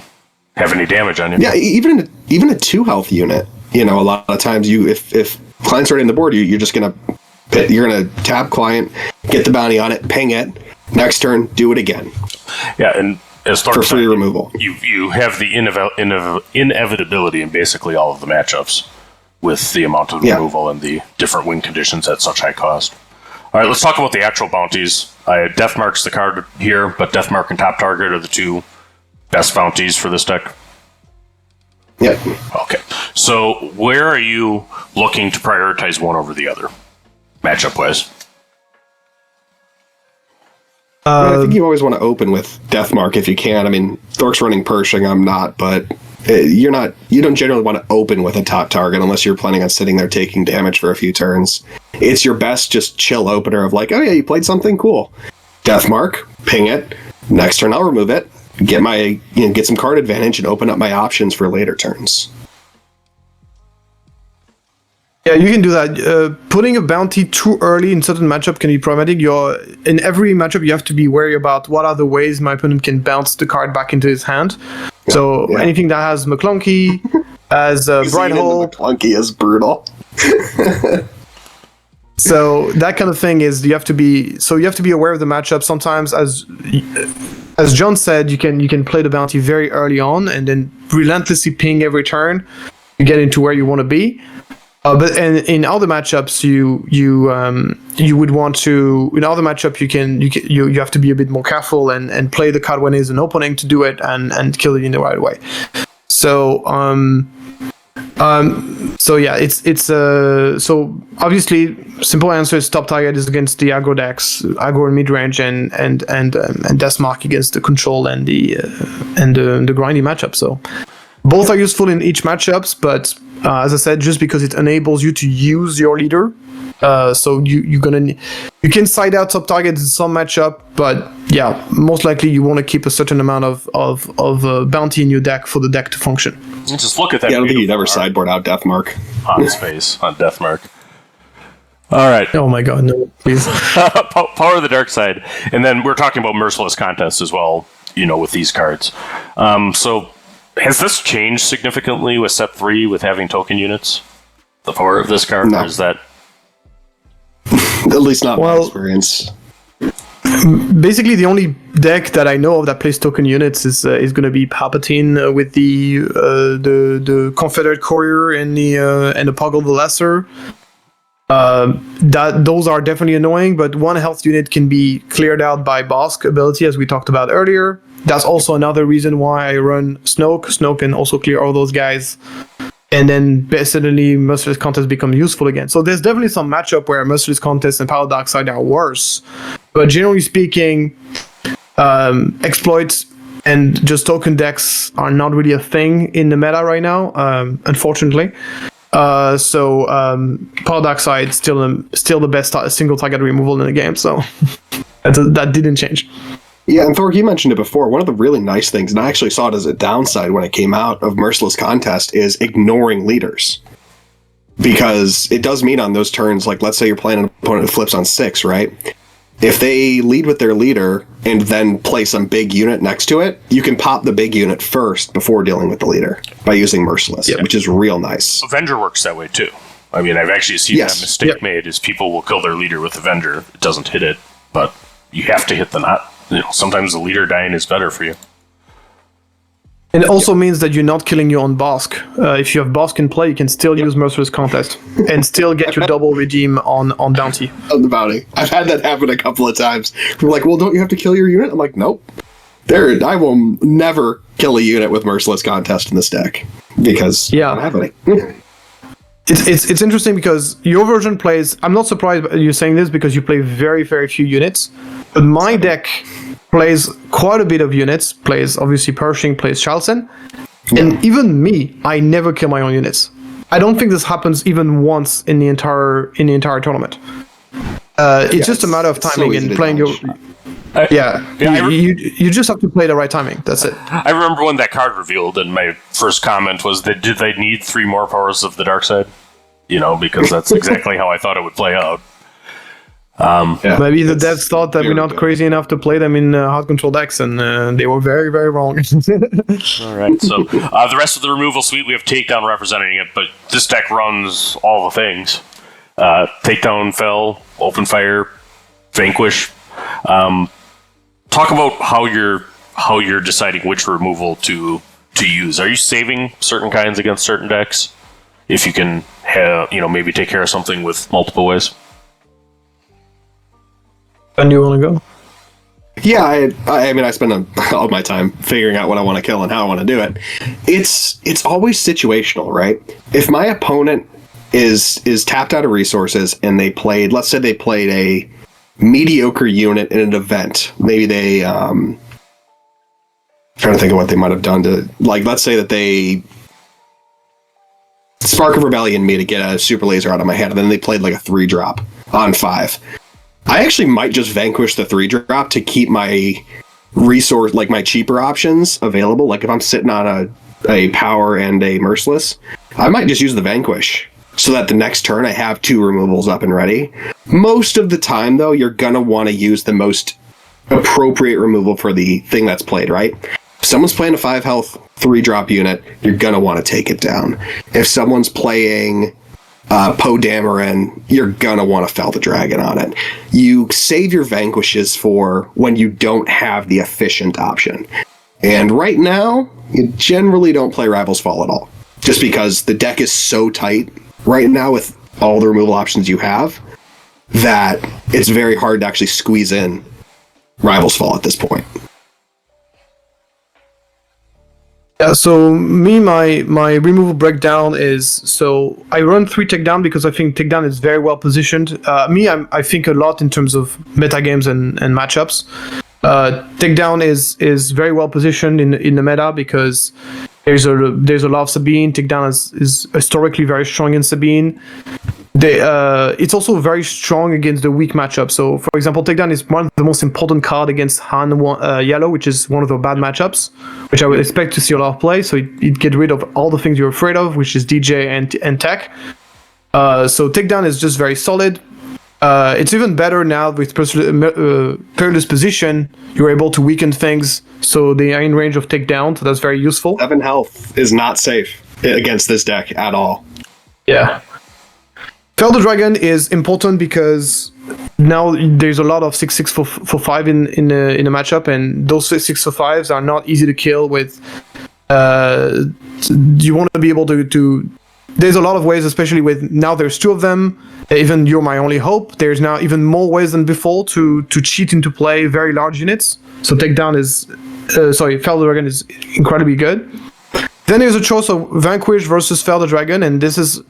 have any damage on you. Yeah, even a 2 health unit. A lot of times if Client's already on the board, you're just gonna tap Client, get the bounty on it, ping it. Next turn, do it again. Yeah, and as Thork for free removal, you have the inevitability in basically all of the matchups, with the amount of removal and the different win conditions at such high cost. All right, let's talk about the actual bounties. Deathmark's the card here, but Deathmark and Top Target are the 2 best bounties for this deck. Yep. Okay, so where are you looking to prioritize one over the other, matchup-wise? I think you always want to open with Deathmark if you can. I mean, Thork's running Pershing, I'm not, but you don't generally want to open with a top target unless you're planning on sitting there taking damage for a few turns. It's your best just chill opener of like, oh yeah, you played something cool. Deathmark, ping it. Next turn I'll remove it. Get some card advantage and open up my options for later turns. Yeah, you can do that. Putting a bounty too early in certain matchup can be problematic. In every matchup, you have to be wary about what are the ways my opponent can bounce the card back into his hand. So anything that has McClunky, has Bright Hole. McClunky is brutal. So that kind of thing is you have to be aware of the matchup. Sometimes, as John said, you can play the bounty very early on and then relentlessly ping every turn to get into where you want to be. But in other matchups, you would want to. In other matchup, you have to be a bit more careful and play the card when there's an opening to do it and kill it in the right way. So so yeah, it's so obviously simple answer is top target is against the aggro decks, aggro and mid range, and Deathmark against the control and the grindy matchup. So both are useful in each matchups, but as I said, just because it enables you to use your leader. So you can side out top targets in some matchup, but yeah, most likely you want to keep a certain amount of bounty in your deck for the deck to function. Just look at that. Yeah, I don't think you'd ever sideboard out Deathmark on space on Deathmark. All right. Oh my God, no, please. Power of the Dark Side, and then we're talking about Merciless Contest as well. With these cards. So has this changed significantly with Set 3 with having token units? The power of this card, or is that? At least not my experience. Basically, the only deck that I know of that plays token units is going to be Palpatine with the Confederate Courier and the Poggle the Lesser. Those are definitely annoying, but one health unit can be cleared out by Bossk ability, as we talked about earlier. That's also another reason why I run Snoke. Snoke can also clear all those guys. And then suddenly Merciless Contest become useful again. So there's definitely some matchup where Merciless Contest and Power Dark Side are worse. But generally speaking, exploits and just token decks are not really a thing in the meta right now, unfortunately. So Power Dark Side still the best single target removal in the game. So that didn't change. Yeah, and Thork, you mentioned it before. One of the really nice things, and I actually saw it as a downside when it came out of Merciless Contest, is ignoring leaders. Because it does mean on those turns, like let's say you're playing an opponent that flips on 6, right? If they lead with their leader and then play some big unit next to it, you can pop the big unit first before dealing with the leader by using Merciless, which is real nice. Avenger works that way too. I mean, I've actually seen that mistake made, is people will kill their leader with Avenger. It doesn't hit it, but you have to hit the knot. Sometimes the leader dying is better for you. And it also means that you're not killing your own Bossk. If you have Bossk in play, you can still use Merciless Contest and still get your double redeem on bounty. On the bounty. I've had that happen a couple of times. We're like, well, don't you have to kill your unit? I'm like, nope. I will never kill a unit with Merciless Contest in this deck because I don't have any. It's interesting because your version plays. I'm not surprised you're saying this because you play very, very few units. But my deck plays quite a bit of units. Plays obviously Pershing, plays Charleston, and even me, I never kill my own units. I don't think this happens even once in the entire tournament. It's just a matter of timing and playing your. You just have to play the right timing. That's it. I remember when that card revealed, and my first comment was that did they need 3 more powers of the dark side? Because that's exactly how I thought it would play out. Maybe the devs thought that we're not crazy enough to play them in hard control decks, and they were very, very wrong. All right. So the rest of the removal suite, we have Takedown representing it, but this deck runs all the things: Takedown, Fell, Open Fire, Vanquish. Talk about how you're deciding which removal to use. Are you saving certain kinds against certain decks if you can maybe take care of something with multiple ways? And you want to go? Yeah, I mean, I spend all my time figuring out what I want to kill and how I want to do it. It's always situational, right? If my opponent is tapped out of resources and let's say they played a mediocre unit in an event, maybe they trying to think of what they might have done to, like, let's say that they Spark of Rebellion me to get a super laser out of my hand, and then they played like a 3-drop on 5. I actually might just vanquish the 3-drop to keep my resource, like my cheaper options available. Like if I'm sitting on a power and a merciless, I might just use the vanquish so that the next turn I have 2 removals up and ready. Most of the time, though, you're going to want to use the most appropriate removal for the thing that's played, right? If someone's playing a 5 health, 3-drop unit, you're going to want to take it down. If someone's playing Poe Dameron, you're going to want to fell the dragon on it. You save your vanquishes for when you don't have the efficient option. And right now, you generally don't play Rival's Fall at all. Just because the deck is so tight right now with all the removal options you have, that it's very hard to actually squeeze in Rival's Fall at this point. Yeah, so my removal breakdown is, so I run 3 takedown because I think takedown is very well positioned. I think a lot in terms of metagames and matchups. Takedown is very well positioned in the meta because there's a lot of Sabine. Takedown is historically very strong in Sabine. It's also very strong against the weak matchup. So, for example, Takedown is one of the most important card against Han Yellow, which is one of the bad matchups, which I would expect to see a lot of play. So it get rid of all the things you're afraid of, which is DJ and tech. So Takedown is just very solid. It's even better now with Perilous position. You're able to weaken things, so they are in range of Takedown. So that's very useful. 7 health is not safe against this deck at all. Yeah. Fell the Dragon is important because now there's a lot of 6/6 for 5 in a matchup, and those 6 for 5s are not easy to kill with. You want to be able to. There's a lot of ways, especially with now there's 2 of them. Even You're My Only Hope. There's now even more ways than before to cheat into play very large units. So Takedown is, Fell the Dragon is incredibly good. Then there's a choice of Vanquish versus Fell the Dragon, and this is.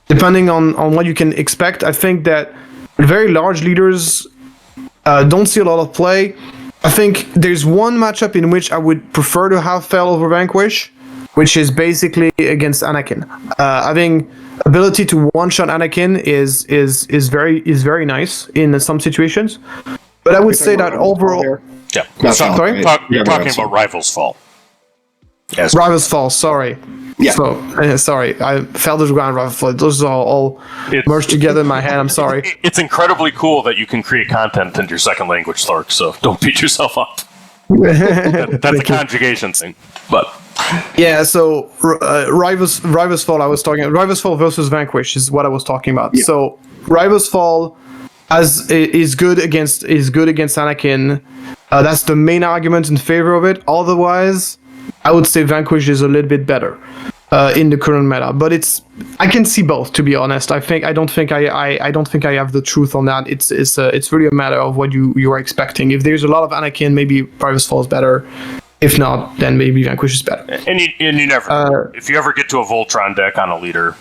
Depending on what you can expect, I think that very large leaders don't see a lot of play. I think there's one matchup in which I would prefer to have Fell over Vanquish, which is basically against Anakin. Having ability to one-shot Anakin is very nice in some situations. But I would say that overall... Yeah. Sorry? You're talking about Rival's Fall. Yes. Rival's Fall, sorry. Yeah. So, sorry, I fell to the ground. Rival's Fall. Those are all merged together in my head. I'm sorry. It's incredibly cool that you can create content in your second language, Thork, so don't beat yourself up. That's a conjugation thing. But yeah, so Rival's Fall. I was talking. Rival's Fall versus Vanquish is what I was talking about. Yeah. So Rival's Fall is good against Anakin. That's the main argument in favor of it. Otherwise, I would say Vanquish is a little bit better in the current meta. But I can see both, to be honest. I don't think I have the truth on that. It's really a matter of what you are expecting. If there's a lot of Anakin, maybe Rival's Fall is better. If not, then maybe Vanquish is better. And you never, if you ever get to a Voltron deck on a leader,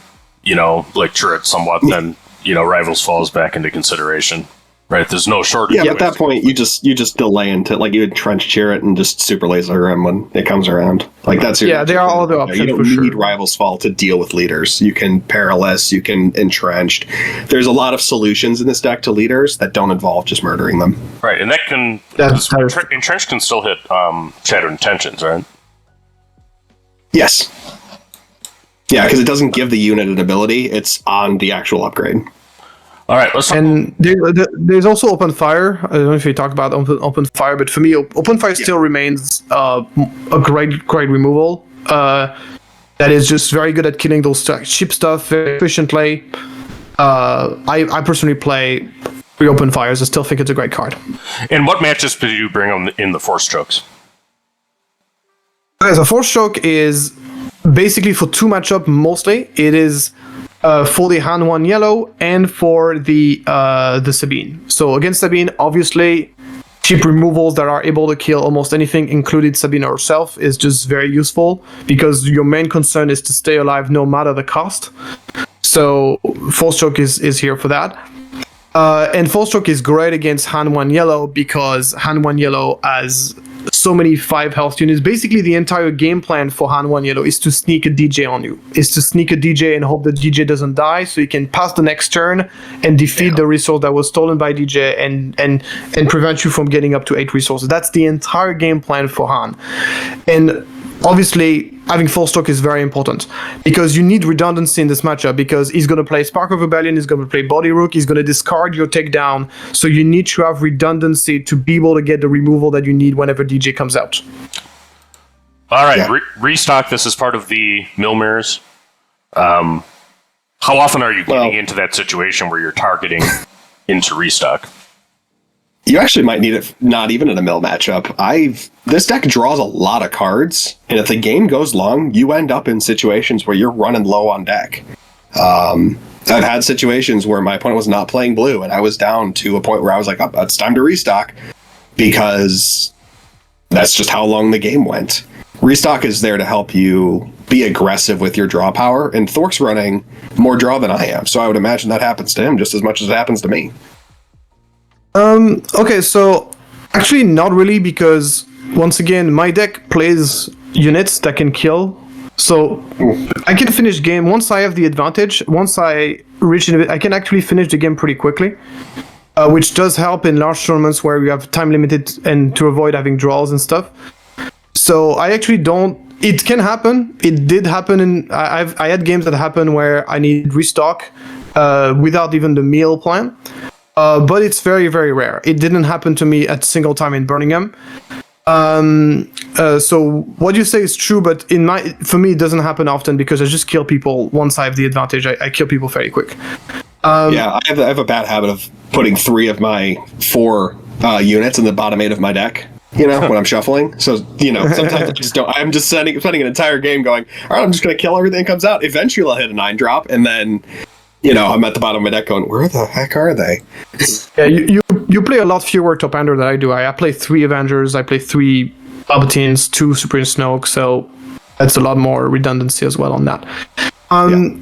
like turret somewhat, then Rivals falls back into consideration, right? There's no shortage. Yeah, but at that point, you just delay into you entrench cheer it and just super laser him when it comes around. That's your there are other options. You don't need Rivals Fall to deal with leaders. You can Perilous, you can entrenched. There's a lot of solutions in this deck to leaders that don't involve just murdering them. Right, and that can entrenched can still hit Shattered Intentions, right? Yes. Yeah, because it doesn't give the unit an ability; it's on the actual upgrade. All right, let's. And there's also Open Fire. I don't know if you talk about Open Fire, but for me, Open Fire still remains a great removal. That is just very good at killing those cheap stuff very efficiently. I personally play Open Fires. I still think it's a great card. And what matches do you bring in the Force Chokes? Okay, so Force Choke is basically for 2 matchup mostly. It is for the Han 1 yellow and for the Sabine. So against Sabine, obviously, cheap removals that are able to kill almost anything, including Sabine herself, is just very useful because your main concern is to stay alive no matter the cost. So Force Choke is here for that. And Force Choke is great against Han 1 yellow because Han 1 yellow has so many 5 health units. Basically, the entire game plan for Han 1 yellow is to sneak a DJ on you. Is to sneak a DJ and hope the DJ doesn't die so you can pass the next turn and defeat the resource that was stolen by DJ and prevent you from getting up to 8 resources. That's the entire game plan for Han. And obviously having full stock is very important because you need redundancy in this matchup because he's going to play Spark of Rebellion, he's going to play Body Rook, he's going to discard your takedown. So you need to have redundancy to be able to get the removal that you need whenever DJ comes out. All right, Restock, this is part of the mill mirrors. How often are you getting into that situation where you're targeting into Restock? You actually might need it not even in a mill matchup. This deck draws a lot of cards, and if the game goes long, you end up in situations where you're running low on deck. I've had situations where my opponent was not playing blue, and I was down to a point where I was like, oh, it's time to restock, because that's just how long the game went. Restock is there to help you be aggressive with your draw power, and Thork's running more draw than I am, so I would imagine that happens to him just as much as it happens to me. Okay, so actually not really, because once again, my deck plays units that can kill. So I can finish game once I have the advantage. Once I reach it, I can actually finish the game pretty quickly, which does help in large tournaments where you have time limited and to avoid having draws and stuff. So I actually don't. It can happen. It did happen, and I had games that happened where I need restock without even the meal plan. But it's very, very rare. It didn't happen to me at a single time in Birmingham. So what you say is true, but for me, it doesn't happen often because I just kill people once I have the advantage. I kill people very quick. I have a bad habit of putting 3 of my 4 units in the bottom 8 of my deck. When I'm shuffling. So, sometimes I just don't. I'm just spending an entire game going, all right, I'm just going to kill everything that comes out. Eventually, I'll hit a 9-drop, and then, I'm at the bottom of my deck going, where the heck are they? Yeah, you play a lot fewer top ender than I do. I play 3 Avengers, I play 3 Palpatines, 2 Supreme Snoke, so that's a lot more redundancy as well on that.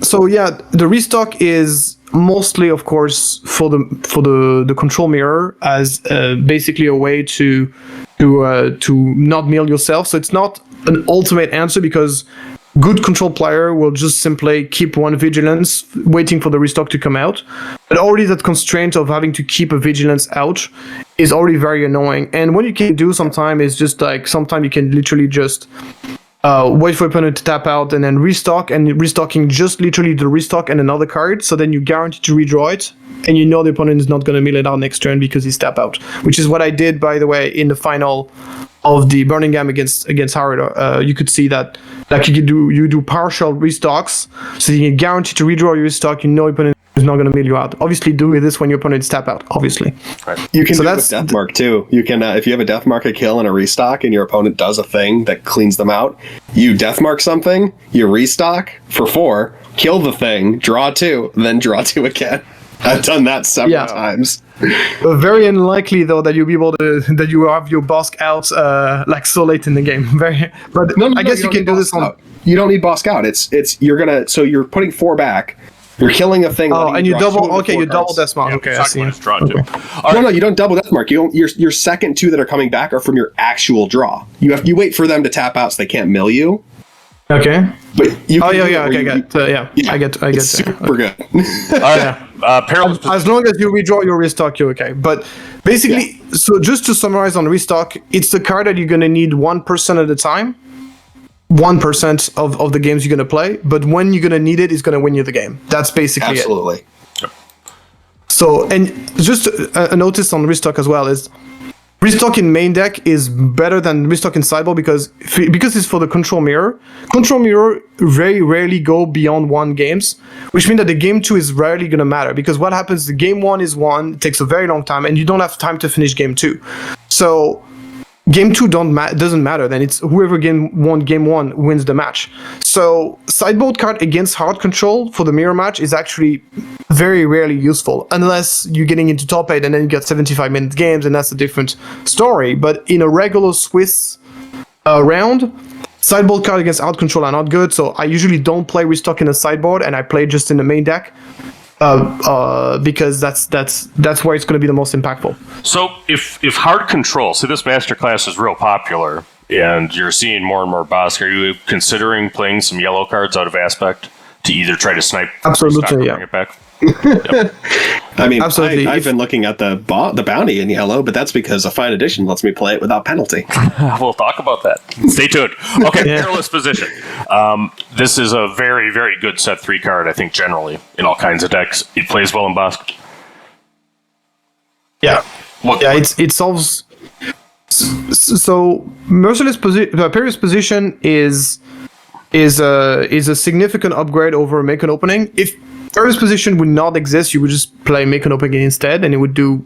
So yeah, the restock is mostly, of course, for the control mirror as basically a way to not mill yourself. So it's not an ultimate answer because good control player will just simply keep 1 vigilance, waiting for the restock to come out. But already that constraint of having to keep a vigilance out is already very annoying. And what you can do sometimes is just like, sometimes you can literally just wait for opponent to tap out and then restock, and restocking just literally the restock and another card. So then you guarantee to redraw it, and the opponent is not going to mill it out next turn because he's tap out, which is what I did, by the way, in the final of the Birmingham against Charon. You could see that like you do partial restocks, so you can guarantee to redraw your restock. Your opponent is not going to mill you out. Obviously, do this when your opponent is tap out. Obviously, right. You can do it with Deathmark too. You can if you have a Deathmark a kill and a restock, and your opponent does a thing that cleans them out. You Deathmark something, you restock for 4, kill the thing, draw 2, then draw 2 again. I've done that several times. Very unlikely though that you'll be able to that you have your Bossk out like so late in the game. But I guess you can do this on. You don't need Bossk out. So you're putting 4 back. You're killing a thing. And you double. Okay, you double Deathmark. Yeah, okay, I see. Okay. No, you don't double Deathmark. Your second 2 that are coming back are from your actual draw. You wait for them to tap out so they can't mill you. Okay. But you. I get. It's super good. All right. Perilous. As long as you redraw your restock, you're okay. But basically, so just to summarize on restock, it's the card that you're gonna need 1% at a time. 1% of the games you're gonna play, but when you're gonna need it, it's gonna win you the game. That's basically Absolutely. it. So, and just a notice on restock as well is restock in main deck is better than restock in sideboard because it's for the control mirror. Control mirror very rarely go beyond 1 games, which means that the game 2 is rarely gonna matter because what happens? The game 1 is 1, it takes a very long time, and you don't have time to finish game 2. So game 2 doesn't matter. Then it's whoever won game 1 wins the match. So sideboard card against hard control for the mirror match is actually very rarely useful unless you're getting into top 8 and then you get 75-minute games, and that's a different story. But in a regular Swiss round, sideboard card against hard control are not good. So I usually don't play restock in a sideboard, and I play just in the main deck. Because that's where it's going to be the most impactful. So if hard control, so this masterclass is real popular, and you're seeing more and more Bossk, are you considering playing some yellow cards out of aspect to either try to snipe? Absolutely, or yeah. bring it back? I mean, Absolutely. I've been looking at the bounty in yellow, but that's because a fine edition lets me play it without penalty. We'll talk about that. Stay tuned. Okay, Perilous Position. This is a very, very good set 3 card, I think, generally, in all kinds of decks. It plays well in Bossk. Yeah. It solves. So Merciless Perilous Position is a significant upgrade over Make an Opening. If Perilous Position would not exist, you would just play Make an Opening instead, and it would do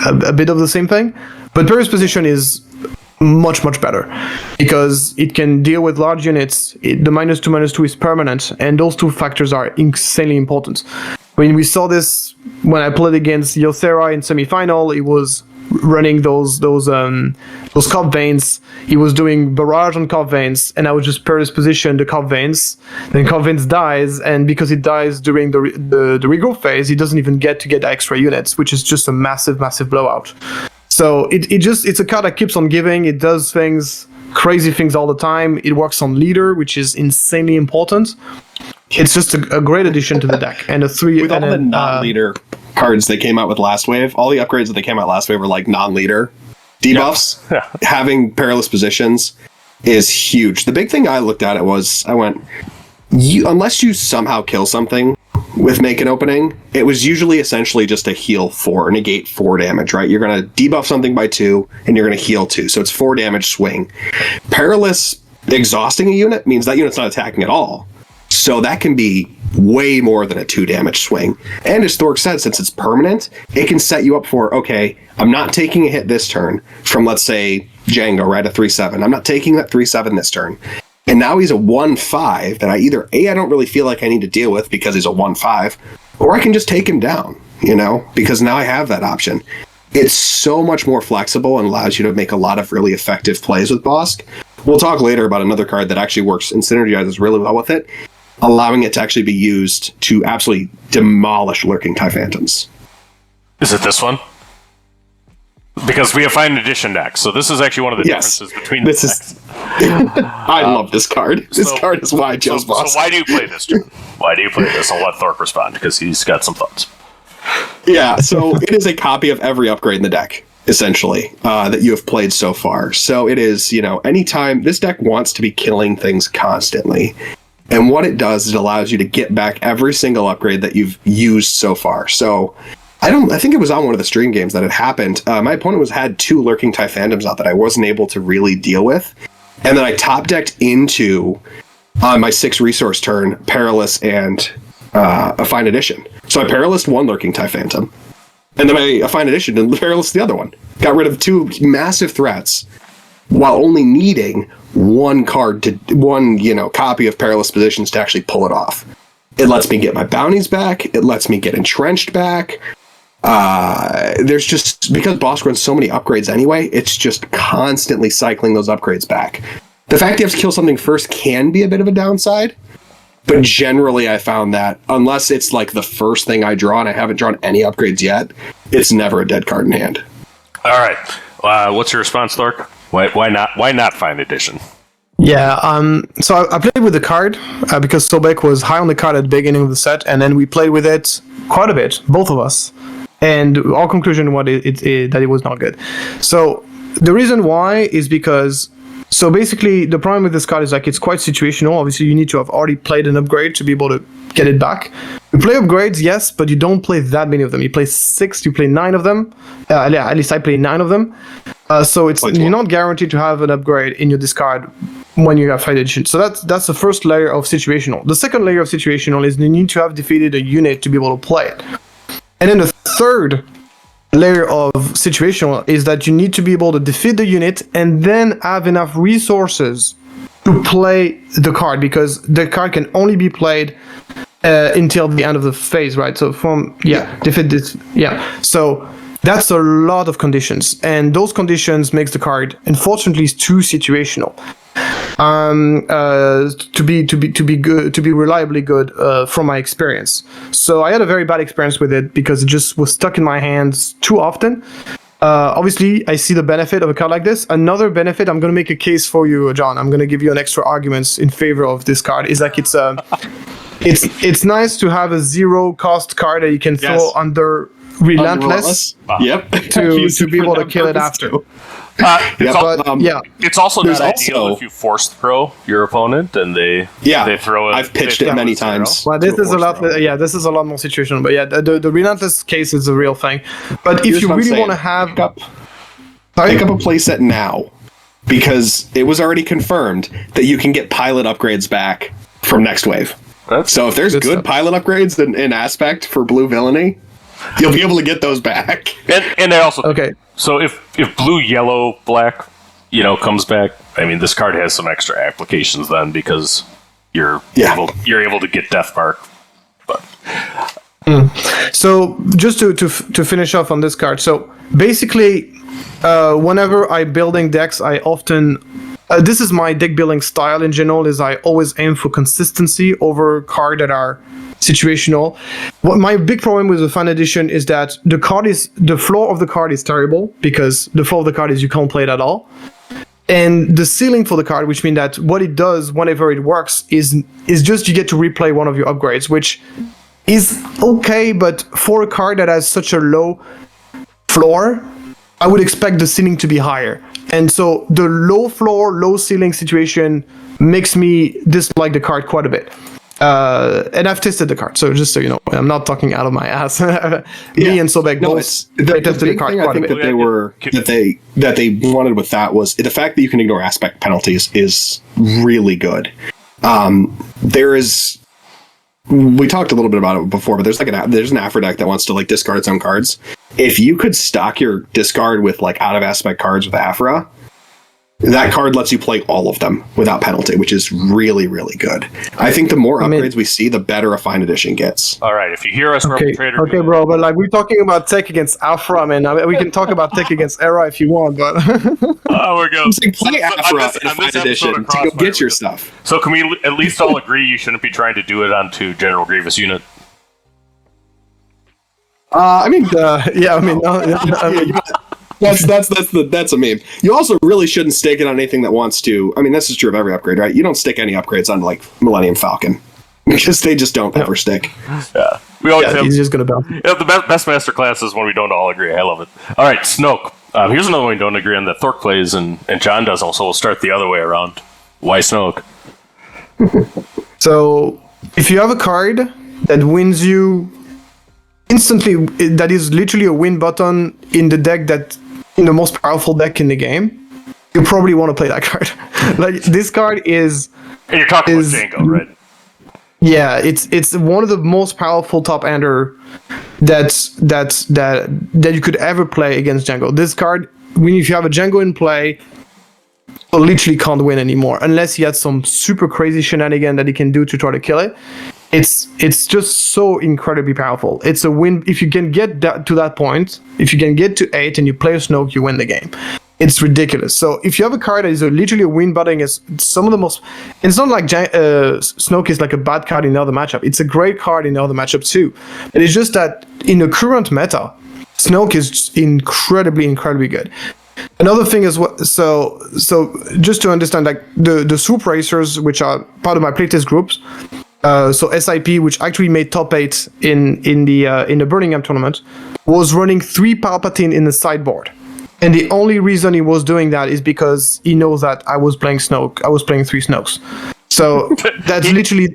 a bit of the same thing. But Perilous Position is much better because it can deal with large units. The -2/-2 is permanent, and those two factors are insanely important. When we saw this when I played against Yothera in semifinal, it was running those Corp Veins. He was doing barrage on Corp Veins, and I would just Perilous Position the Corp Veins. Then Corp Veins dies, and because it dies during the regrowth phase, he doesn't even get extra units, which is just a massive blowout. So it's a card that keeps on giving. It does crazy things all the time. It works on leader, which is insanely important. It's just a great addition to the deck, and a 3 with all the non-leader cards they came out with last wave. All the upgrades that they came out last wave were like non-leader debuffs. Yeah. Having Perilous Positions is huge. The big thing I looked at I went, unless you somehow kill something with Make an Opening, it was usually essentially just a heal 4, negate 4 damage, right? You're going to debuff something by 2, and you're going to heal 2, so it's 4 damage swing. Perilous exhausting a unit means that unit's not attacking at all. So that can be way more than a 2 damage swing. And as Thork said, since it's permanent, it can set you up for, okay, I'm not taking a hit this turn from, let's say, Django, right? A 3/7. I'm not taking that 3/7 this turn. And now he's a 1/5 that I don't really feel like I need to deal with because he's a 1/5, or I can just take him down, because now I have that option. It's so much more flexible and allows you to make a lot of really effective plays with Bossk. We'll talk later about another card that actually works and synergizes really well with it, allowing it to actually be used to absolutely demolish Lurking TIE Phantoms. Is it this one? Because we have Fine Edition decks, so this is actually one of the differences between the decks. I love this card. This card is why I chose Bossk. So why do you play this, John? Why do you play this? I'll let Thork respond, because he's got some thoughts. Yeah, so it is a copy of every upgrade in the deck, essentially, that you have played so far. So it is, anytime this deck wants to be killing things constantly. And what it does is it allows you to get back every single upgrade that you've used so far. So I think it was on one of the stream games that it happened. My opponent had 2 Lurking TIE Phantoms out that I wasn't able to really deal with. And then I top decked into, on my 6 resource turn, Perilous and a Fine Edition. So I Perilous 1 Lurking TIE Phantom. And then a Fine Edition and Perilous the other one. Got rid of 2 massive threats while only needing one copy of Perilous Positions to actually pull it off. It lets me get my bounties back. It lets me get entrenched back. There's just, because Bossk runs so many upgrades anyway, it's just constantly cycling those upgrades back. The fact you have to kill something first can be a bit of a downside, but generally I found that unless it's like the first thing I draw and I haven't drawn any upgrades yet, it's never a dead card in hand. All right. What's your response, Thork? Why not? Why not Fine Edition? Yeah, so I played with the card because Sobek was high on the card at the beginning of the set, and then we played with it quite a bit, both of us. And our conclusion was that it was not good. So the reason why is because, so basically the problem with this card is like it's quite situational. Obviously you need to have already played an upgrade to be able to get it back. You play upgrades, yes, but you don't play that many of them. You play 6, you play 9 of them. At least I play 9 of them. So you're not guaranteed to have an upgrade in your discard when you have Fine Edition. So that's the first layer of situational. The second layer of situational is you need to have defeated a unit to be able to play it. And then the third layer of situational is that you need to be able to defeat the unit and then have enough resources to play the card, because the card can only be played until the end of the phase, right? So defeat this, So that's a lot of conditions, and those conditions makes the card, unfortunately, too situational. To be reliably good from my experience. So I had a very bad experience with it because it just was stuck in my hands too often. Obviously, I see the benefit of a card like this. Another benefit, I'm going to make a case for you, John. I'm going to give you an extra arguments in favor of this card. Is like it's it's nice to have a 0 cost card that you can throw under Relentless Yep. to be able to kill it after. It's also not ideal also, if you force throw your opponent and they throw it. I've pitched it many times. Well, this is a lot. This is a lot more situational. But yeah, the Relentless case is a real thing. But if you really want to have, pick up a playset now, because it was already confirmed that you can get pilot upgrades back from next wave. So if there's good pilot upgrades in aspect for blue villainy, you'll be able to get those back. And they also So if blue, yellow, black, comes back, I mean, this card has some extra applications then because you're able to get Death Mark. But So just to finish off on this card, so basically, whenever I'm building decks, I often this is my deck building style in general. Is I always aim for consistency over cards that are situational. What my big problem with the fan edition is that the floor of the card is terrible, because the floor of the card is you can't play it at all, and the ceiling for the card, which means that what it does whenever it works is just you get to replay one of your upgrades, which is okay, but for a card that has such a low floor, I would expect the ceiling to be higher. And so the low floor, low ceiling situation makes me dislike the card quite a bit. And I've tested the card, so just so you know, I'm not talking out of my ass. Me and Sobek both tested the card quite a bit. That they wanted with that was the fact that you can ignore aspect penalties is really good. We talked a little bit about it before, but there's an Afro deck that wants to discard its own cards. If you could stock your discard with out of aspect cards with Afra, that card lets you play all of them without penalty, which is really, really good. I think the more upgrades we see, the better a fine edition gets. All right, if you hear us, okay, bro, but we're talking about tech against Afra, man. I mean, we can talk about tech against Era if you want, but we're going. Play Afra in a fine edition to go get your stuff. So can we at least all agree you shouldn't be trying to do it onto General Grievous unit? That's a meme. You also really shouldn't stake it on anything that wants to. I mean, this is true of every upgrade, right? You don't stick any upgrades on Millennium Falcon because they just don't ever stick. Yeah, we always have. He's just gonna bounce. Yeah, the best master class is when we don't all agree. I love it. All right, Snoke. Here's another one we don't agree on that Thork plays and John does. Also, we'll start the other way around. Why Snoke? So if you have a card that wins you instantly, that is literally a win button in the deck in the most powerful deck in the game, you probably want to play that card. This card is. And you're talking about Django, right? Yeah, it's one of the most powerful top ender that you could ever play against Django. This card, if you have a Django in play, you literally can't win anymore unless he has some super crazy shenanigan that he can do to try to kill it. It's just so incredibly powerful. It's a win if you can get to that point. If you can get to 8 and you play a Snoke, you win the game. It's ridiculous. So if you have a card that is literally a win button against some of the most, it's not like Snoke is like a bad card in the other matchup. It's a great card in the other matchup too. But it's just that in the current meta, Snoke is incredibly good. Another thing is so just to understand, the Swoop Racers, which are part of my playtest groups. So SIP, which actually made top 8 in the Birmingham tournament, was running 3 Palpatine in the sideboard, and the only reason he was doing that is because he knows that I was playing Snoke. I was playing 3 Snokes, so that's literally.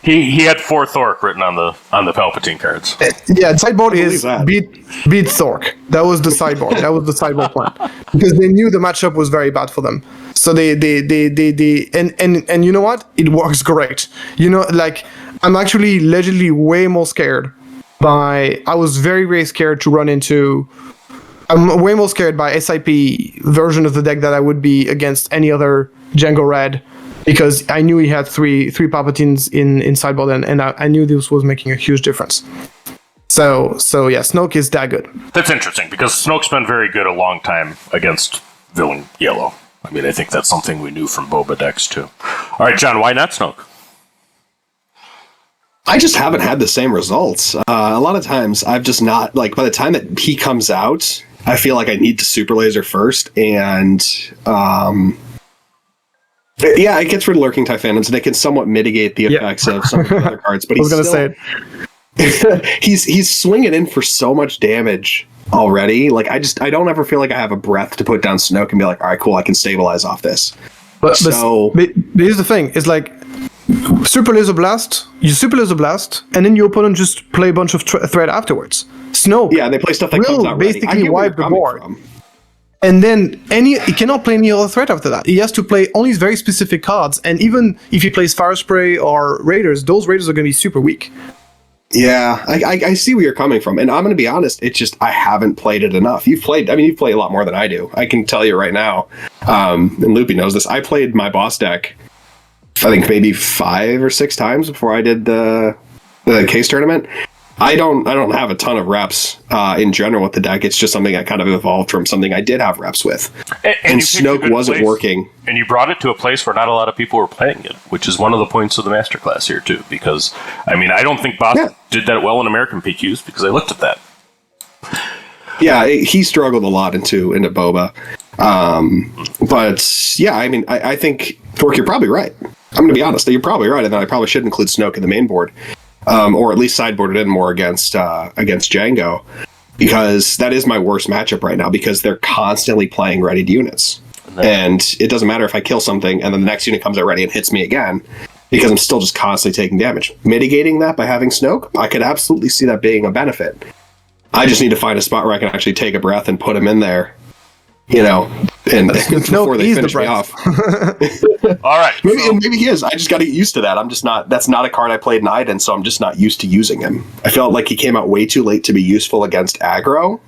He had 4 Thork written on the Palpatine cards. Yeah, the sideboard is beat Thork. That was the sideboard. That was the sideboard plan, because they knew the matchup was very bad for them. So they and you know what? It works great. I'm actually allegedly way more scared by. I was very scared to run into. I'm way more scared by SIP version of the deck that I would be against any other Django Red, because I knew he had three Palpatines in sideboard, and I knew this was making a huge difference. So yeah, Snoke is that good. That's interesting, because Snoke's been very good a long time against villain yellow. I mean, I think that's something we knew from Boba decks too. All right, John, why not Snoke? I just haven't had the same results. A lot of times, I've just not, by the time that he comes out, I feel like I need to Super Laser first, and Yeah, it gets rid of lurking Typhanums, and it can somewhat mitigate the effects of some of the other cards. But I was going to say it. he's swinging in for so much damage already. Like, I don't ever feel like I have a breath to put down Snoke and be like, all right, cool, I can stabilize off this. But here's the thing: it's like Super Laser Blast, you Super Laser Blast, and then your opponent just play a bunch of threat afterwards. Snoke, yeah, they play stuff that comes out basically wipe the board. From. And then he cannot play any other threat after that. He has to play only very specific cards, and even if he plays Fire Spray or Raiders, those Raiders are going to be super weak. Yeah, I see where you're coming from, and I'm going to be honest. It's just I haven't played it enough. You've played a lot more than I do. I can tell you right now, and Loopy knows this. I played my boss deck, I think maybe 5 or 6 times before I did the case tournament. I don't have a ton of reps in general with the deck. It's just something I kind of evolved from something I did have reps with. And Snoke wasn't working. And you brought it to a place where not a lot of people were playing it, which is one of the points of the masterclass here too. Because I don't think Bossk did that well in American PQs because I looked at that. Yeah, he struggled a lot into Boba. But yeah, I think Thork, you're probably right. I'm going to be honest. You're probably right, and then I probably should include Snoke in the main board. Or at least sideboard it in more against Django, because that is my worst matchup right now, because they're constantly playing readied units. And it doesn't matter if I kill something and then the next unit comes out ready and hits me again, because I'm still just constantly taking damage. Mitigating that by having Snoke, I could absolutely see that being a benefit. I just need to find a spot where I can actually take a breath and put him in there, and before they finish me off. All right. Maybe he is. I just got to get used to that. I'm just not. That's not a card I played in Iden, so I'm just not used to using him. I felt like he came out way too late to be useful against aggro,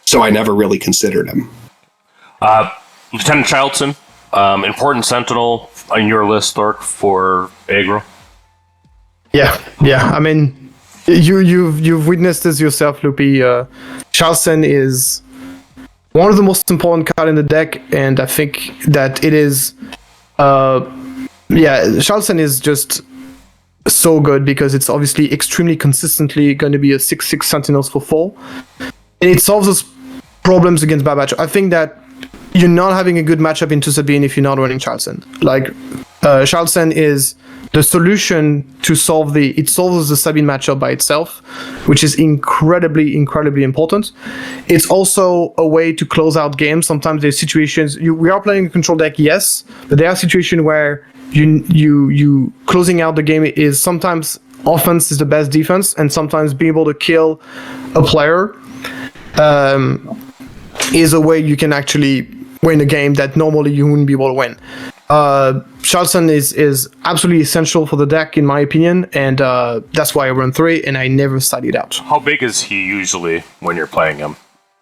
so I never really considered him. Lieutenant Childson, important Sentinel on your list, Thork, for aggro. Yeah. You've witnessed this yourself, Loopy. Charleston is one of the most important cards in the deck, and I think that it is. Charleston is just so good because it's obviously extremely consistently going to be a 6/6 Sentinels for 4, and it solves those problems against bad matchup. I think that you're not having a good matchup into Sabine if you're not running Charleston. Like, Charleston is the solution to solves the Sabine matchup by itself, which is incredibly important. It's also a way to close out games. Sometimes there's situations we are playing a control deck, yes, but there are situations where you closing out the game is sometimes offense is the best defense, and sometimes being able to kill a player is a way you can actually win a game that normally you wouldn't be able to win. Charleston is absolutely essential for the deck, in my opinion, and that's why I run 3, and I never studied out. How big is he usually when you're playing him?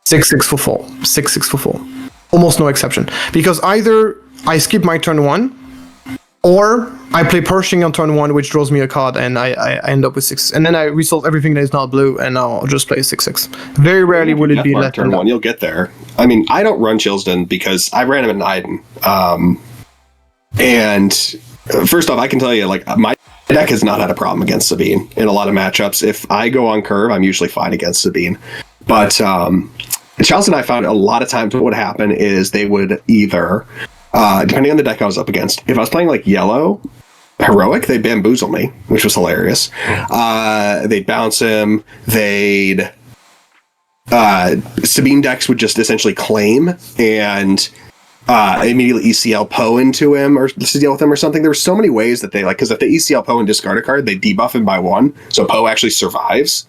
6/6 for 4. 6/6 for 4. Almost no exception. Because either I skip my turn 1, or I play Pershing on turn 1, which draws me a card, and I end up with 6. And then I resolve everything that is not blue, and I'll just play 6/6. Very rarely will it be less turn than 1. You'll get there. I don't run Chilsden because I ran him in Iden. And first off, I can tell you, my deck has not had a problem against Sabine in a lot of matchups. If I go on curve, I'm usually fine against Sabine. But Charleston, I found a lot of times what would happen is they would either, depending on the deck I was up against, if I was playing yellow heroic, they'd bamboozle me, which was hilarious. They'd bounce him. Sabine decks would just essentially claim and immediately ECL Poe into him or to deal with him or something. There were so many ways that they because if they ECL Poe and discard a card, they debuff him by 1, so Poe actually survives.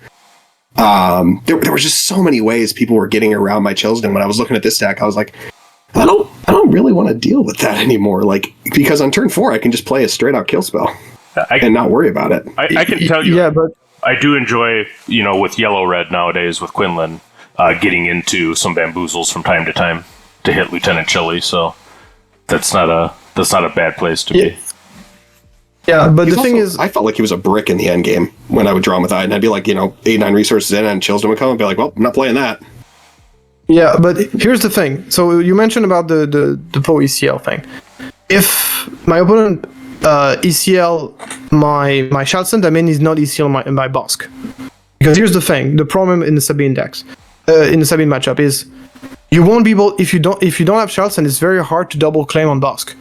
There were just so many ways people were getting around my Chilsden. When I was looking at this deck, I was like, I don't really want to deal with that anymore. Because on turn 4, I can just play a straight out kill spell and not worry about it. I can tell you, yeah, but I do enjoy, with yellow red nowadays with Quinlan, getting into some bamboozles from time to time to hit Lieutenant Chili. So that's not a bad place to be. Yeah, but the thing is, I felt like he was a brick in the end game when I would draw him with Iden. I'd be 8-9 resources in, and Chilsden would come and be like, well, I'm not playing that. Yeah, but here's the thing. So you mentioned about the Poe ECL thing. If my opponent ECL my Charleston, that means he's not ECL my Bossk. Because here's the thing: the problem in the Sabine decks, in the Sabine matchup, is you won't be able if you don't have Charleston. It's very hard to double claim on Bossk.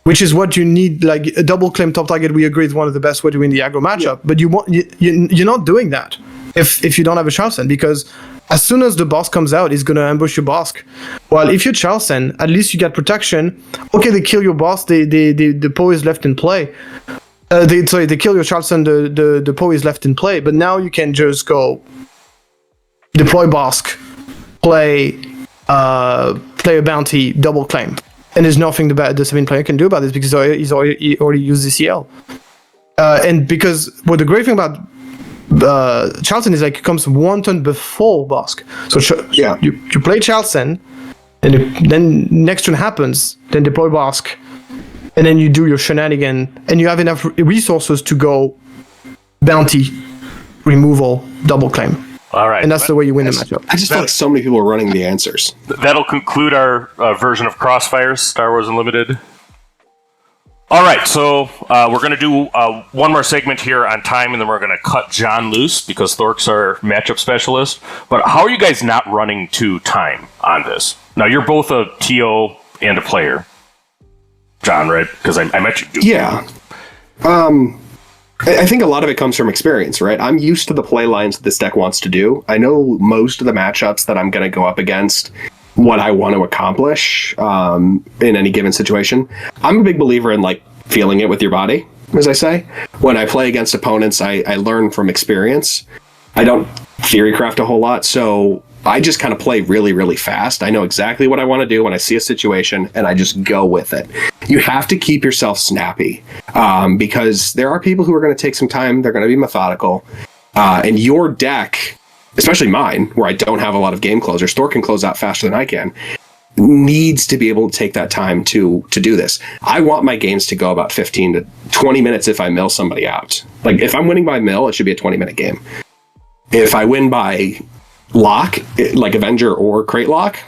which is what you need. Like a double claim top target, we agree is one of the best way to win the aggro matchup. But you're not doing that if you don't have a Charleston, because as soon as the boss comes out, he's gonna ambush your Bossk. Well, if you're Charleston, at least you get protection. Okay, they kill your boss, the Poe is left in play. They kill your Charleston, the Poe is left in play. But now you can just go deploy Bossk, play a bounty, double claim. And there's nothing the 7 player can do about this because he already used the CL. And because what the great thing about Charleston is like it comes one turn before Bossk. So you play Charleston, and then next turn happens, then deploy Bossk, and then you do your shenanigan, and you have enough resources to go bounty, removal, double claim. All right. And that's the way you win the matchup. I just feel like so many people are running the answers. That'll conclude our version of Crossfires, Star Wars Unlimited. All right, so we're going to do one more segment here on time, and then we're going to cut John loose because Thork's our matchup specialist. But how are you guys not running to time on this? Now, you're both a TO and a player. John, right? Because I met you. Yeah. I think a lot of it comes from experience, right? I'm used to the play lines that this deck wants to do. I know most of the matchups that I'm going to go up against, what I want to accomplish in any given situation. I'm a big believer in like feeling it with your body, as I say. When I play against opponents, I learn from experience. I don't theory craft a whole lot, so I just kind of play really, really fast. I know exactly what I want to do when I see a situation, and I just go with it. You have to keep yourself snappy because there are people who are going to take some time. They're going to be methodical. And your deck, especially mine, where I don't have a lot of game closers, Thork can close out faster than I can, needs to be able to take that time to do this. I want my games to go about 15 to 20 minutes if I mill somebody out. Like, if I'm winning by mill, it should be a 20-minute game. If I win by lock, like Avenger or Crate Lock,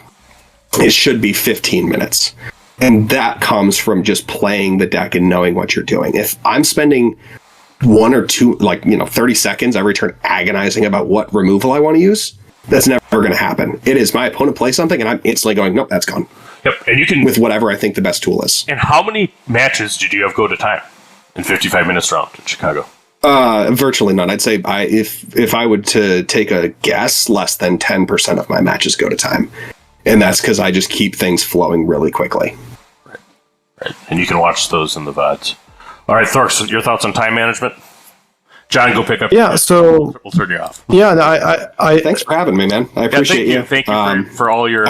it should be 15 minutes. And that comes from just playing the deck and knowing what you're doing. If I'm spending 1 or 2, 30 seconds every turn agonizing about what removal I want to use, that's never going to happen. It is my opponent play something and I'm instantly going, nope, that's gone. Yep, and you can with whatever I think the best tool is. And how many matches did you have go to time in 55 minutes round in Chicago? Virtually none. I'd say if I would to take a guess, less than 10% of my matches go to time. And that's because I just keep things flowing really quickly. Right. And you can watch those in the VODs. All right, Thork, so your thoughts on time management? John, go pick up. Yeah, so we'll turn you off. Yeah, I thanks for having me, man. I appreciate you. Thank you for all your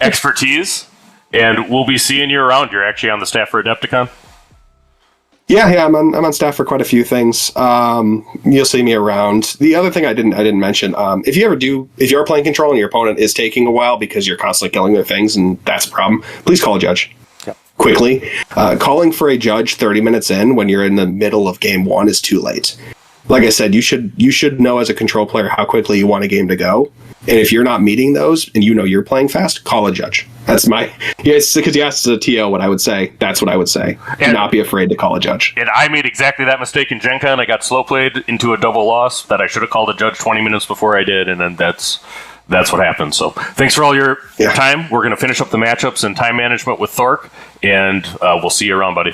expertise. And we'll be seeing you around. You're actually on the staff for Adepticon. Yeah, I'm on staff for quite a few things. You'll see me around. The other thing I didn't mention, if you are playing control and your opponent is taking a while because you're constantly killing their things and that's a problem, please call a judge. Yep. Quickly. Calling for a judge 30 minutes in when you're in the middle of game 1 is too late. Like I said, you should know as a control player how quickly you want a game to go. And if you're not meeting those and you know you're playing fast, call a judge. That's because you asked the TO what I would say. That's what I would say. Do not be afraid to call a judge. And I made exactly that mistake in Gen Con. I got slow played into a double loss that I should have called a judge 20 minutes before I did, and then that's what happened. So thanks for all your time. We're going to finish up the matchups and time management with Thork, and we'll see you around, buddy.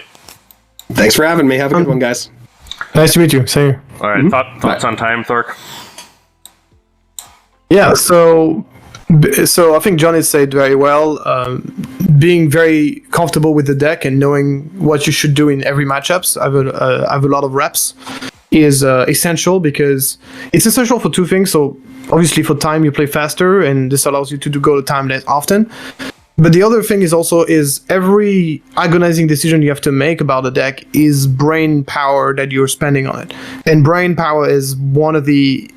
Thanks for having me. Have a good one, guys. Nice to meet you. Same here. All right, thoughts on time, Thork? Yeah, so I think John has said very well. Being very comfortable with the deck and knowing what you should do in every matchups. I have a lot of reps is essential because it's essential for two things. So obviously for time you play faster, and this allows you to go to time less often. But the other thing is every agonizing decision you have to make about the deck is brain power that you're spending on it. And brain power is one of the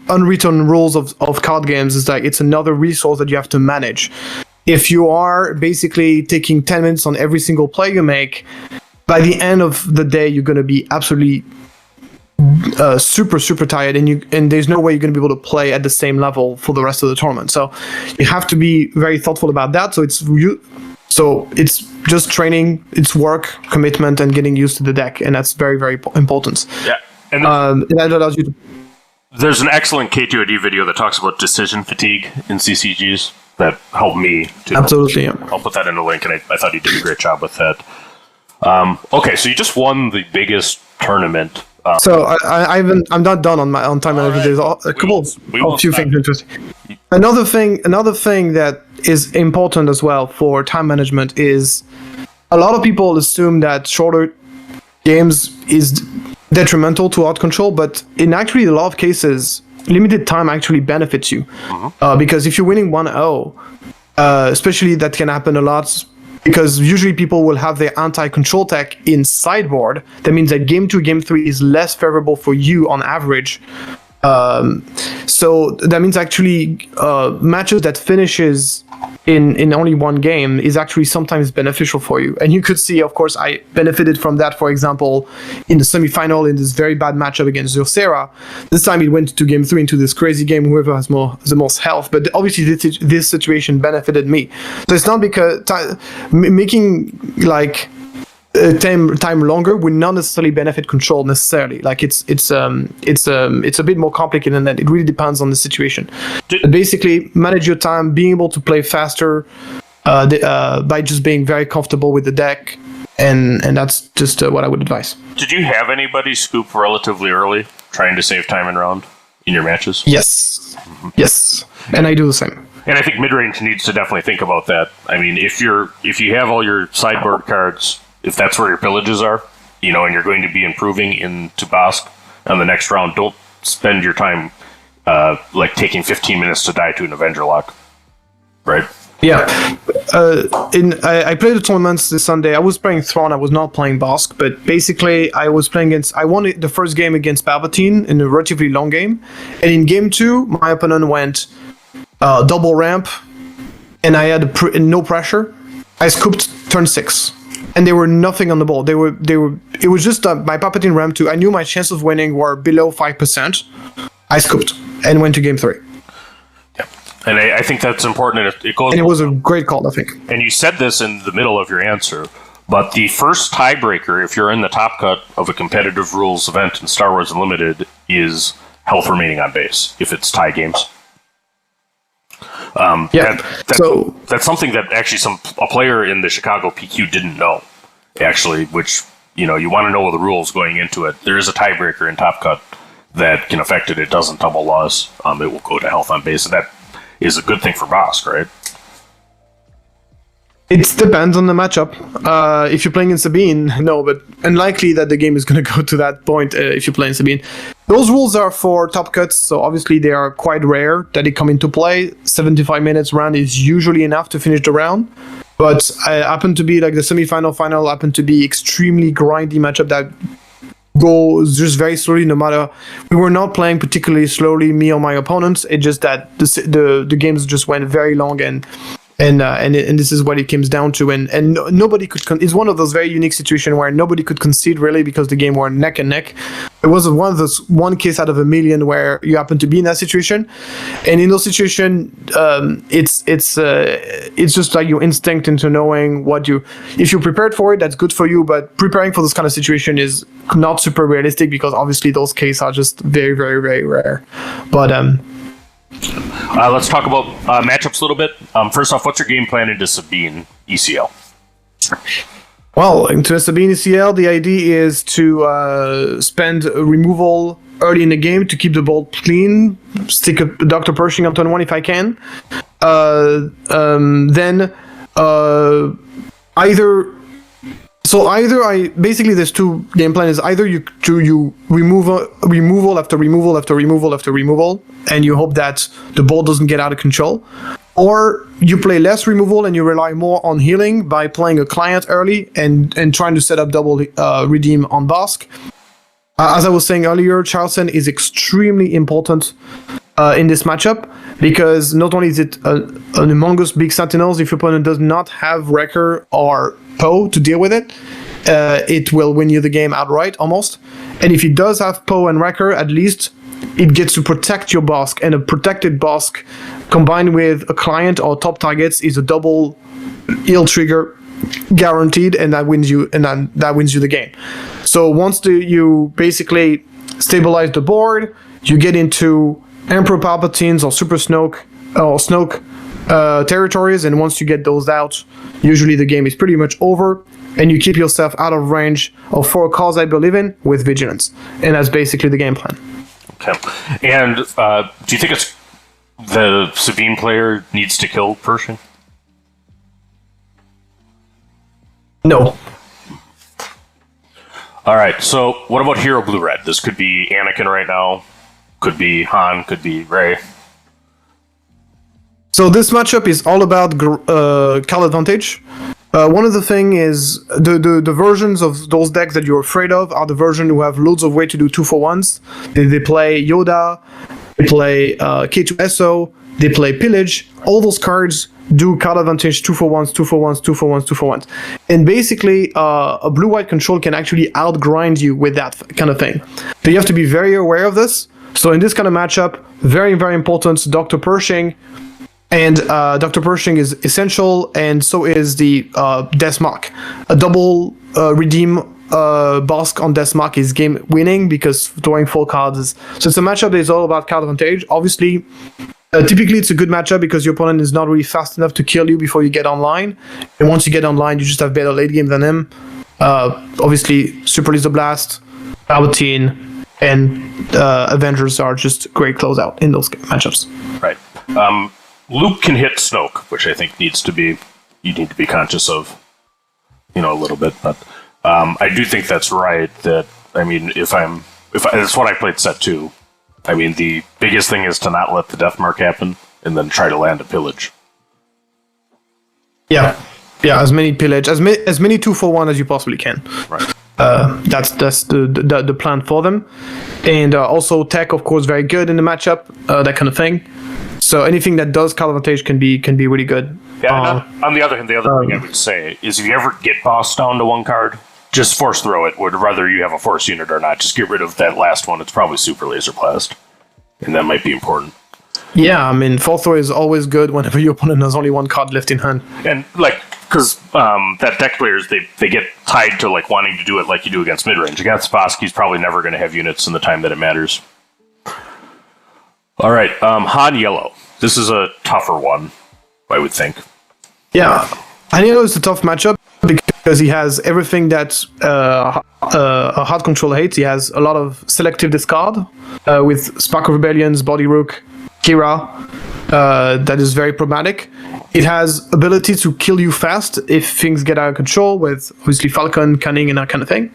unwritten rules of card games, is that it's another resource that you have to manage. If you are basically taking 10 minutes on every single play you make, by the end of the day you're going to be absolutely super tired, and there's no way you're going to be able to play at the same level for the rest of the tournament. So you have to be very thoughtful about that. So it's just training, it's work, commitment, and getting used to the deck, and that's very, very important. Yeah, and that allows you to. There's an excellent K2AD video that talks about decision fatigue in CCGs that helped me. Absolutely, yeah. I'll put that in the link, and I thought you did a great job with that. Okay, so you just won the biggest tournament. So I'm not done on time management. There's a few things interesting. Another thing that is important as well for time management is a lot of people assume that shorter games is detrimental to out control, but in actually a lot of cases, limited time actually benefits you. Because if you're winning 1-0, especially that can happen a lot, because usually people will have their anti-control tech in sideboard. That means that game 2, game 3 is less favorable for you on average. So that means actually matches that finishes in only one game is actually sometimes beneficial for you. And you could see, of course, I benefited from that, for example, in the semifinal in this very bad matchup against Zercera. This time it went to game 3 into this crazy game, whoever has the most health. But obviously this situation benefited me. So it's not because making like time longer would not necessarily benefit control necessarily. Like it's a bit more complicated than that. It really depends on the situation. But basically, manage your time, being able to play faster by just being very comfortable with the deck, and that's just what I would advise. Did you have anybody scoop relatively early, trying to save time and round in your matches? Yes, yes, and I do the same. And I think mid-range needs to definitely think about that. I mean, if you have all your sideboard cards, if that's where your pillages are, and you're going to be improving into Bossk on the next round, don't spend your time like taking 15 minutes to die to an Avenger lock, right? Yeah. I played the tournaments this Sunday. I was playing Thrawn. I was not playing Bossk, but basically I won the first game against Palpatine in a relatively long game, and in game 2 my opponent went double ramp, and I had no pressure. I scooped turn 6. And they were nothing on the board. It was just my Palpatine ramp 2. I knew my chances of winning were below 5%. I scooped and went to game 3. Yeah, and I think that's important. It goes. And it was a great call, I think. And you said this in the middle of your answer, but the first tiebreaker, if you're in the top cut of a competitive rules event in Star Wars Unlimited, is health remaining on base. If it's tie games. That's something that actually a player in the Chicago PQ didn't know, actually, which, you want to know the rules going into it. There is a tiebreaker in Top Cut that can affect it. It doesn't double loss. It will go to health on base, and that is a good thing for Bossk, right? It depends on the matchup. If you're playing in Sabine, no, but unlikely that the game is going to go to that point if you play in Sabine. Those rules are for top cuts, so obviously they are quite rare that they come into play. 75 minutes round is usually enough to finish the round. But I happen to be like the final happened to be extremely grindy matchup that goes just very slowly. No matter, we were not playing particularly slowly, me or my opponents. It's just that the games just went very long and this is what it comes down to, and nobody could. It's one of those very unique situations where nobody could concede really because the game were neck and neck. It was one of those one case out of a million where you happen to be in that situation, and in those situations, it's just like your instinct into knowing if you're prepared for it, that's good for you. But preparing for this kind of situation is not super realistic because obviously those cases are just very, very, very rare. But let's talk about matchups a little bit. First off, what's your game plan into Sabine ECL? Well, into Sabine ECL, the idea is to spend removal early in the game to keep the board clean, stick a Dr. Pershing on turn 1 if I can. Then basically there's two game plans. Either you removal after removal after removal after removal, and you hope that the board doesn't get out of control, or you play less removal and you rely more on healing by playing a client early and trying to set up double redeem on Bossk. As I was saying earlier, Charleston is extremely important in this matchup because not only is it an humongous big sentinels, if your opponent does not have Wrecker or Poe to deal with it, it will win you the game outright almost. And if it does have Poe and Wrecker, at least it gets to protect your Bossk, and a protected Bossk combined with a client or top targets is a double heal trigger guaranteed, and that wins you the game. So once you basically stabilize the board, you get into Emperor Palpatines or Super Snoke or Snoke territories, and once you get those out, usually the game is pretty much over, and you keep yourself out of range of 4 cards, I believe in, with Vigilance. And that's basically the game plan. Okay. And do you think it's the Savine player needs to kill Pershing? No. All right, so what about Hero Blue-Red? This could be Anakin right now, could be Han, could be Rey. So this matchup is all about card advantage. One of the things is the versions of those decks that you're afraid of are the version who have loads of way to do 2-for-1s. They play Yoda, they play K2SO, they play Pillage. All those cards do card advantage 2-for-1s, 2-for-1s, 2-for-1s, 2-for-1s. And basically, a blue-white control can actually outgrind you with that kind of thing. So you have to be very aware of this. So in this kind of matchup, very, very important, Dr. Pershing. And Dr. Pershing is essential, and so is the Deathmark. A double redeem Bossk on Deathmark is game winning because throwing 4 cards is... So it's a matchup that is all about card advantage. Obviously, typically it's a good matchup because your opponent is not really fast enough to kill you before you get online. And once you get online, you just have better late game than him. Obviously, Super Laser Blast, Palpatine, and Avengers are just great closeout in those matchups. Right. Luke can hit Snoke, which I think you need to be conscious of, a little bit. But I do think that's right. That that's what I played set 2. I mean, the biggest thing is to not let the Deathmark happen, and then try to land a Pillage. Yeah, as many Pillage, as many 2-for-1 as you possibly can. Right. That's the plan for them, and also tech, of course, very good in the matchup. That kind of thing. So anything that does card advantage can be really good. Yeah. On the other hand, the other thing I would say is if you ever get bossed down to 1 card, just force throw it. Whether you have a force unit or not, just get rid of that last one. It's probably Super Laser Blast, and that might be important. Yeah, I mean, force throw is always good whenever your opponent has only 1 card left in hand. And because that deck players they get tied to wanting to do it like you do against midrange. Against Bossk, he's probably never going to have units in the time that it matters. All right, Han Yellow. This is a tougher one, I would think. Yeah, Han Yellow is a tough matchup because he has everything that a hard control hates. He has a lot of selective discard with Spark of Rebellions, Body Rook, Kira. That is very problematic. It has ability to kill you fast if things get out of control with obviously Falcon, Cunning, and that kind of thing.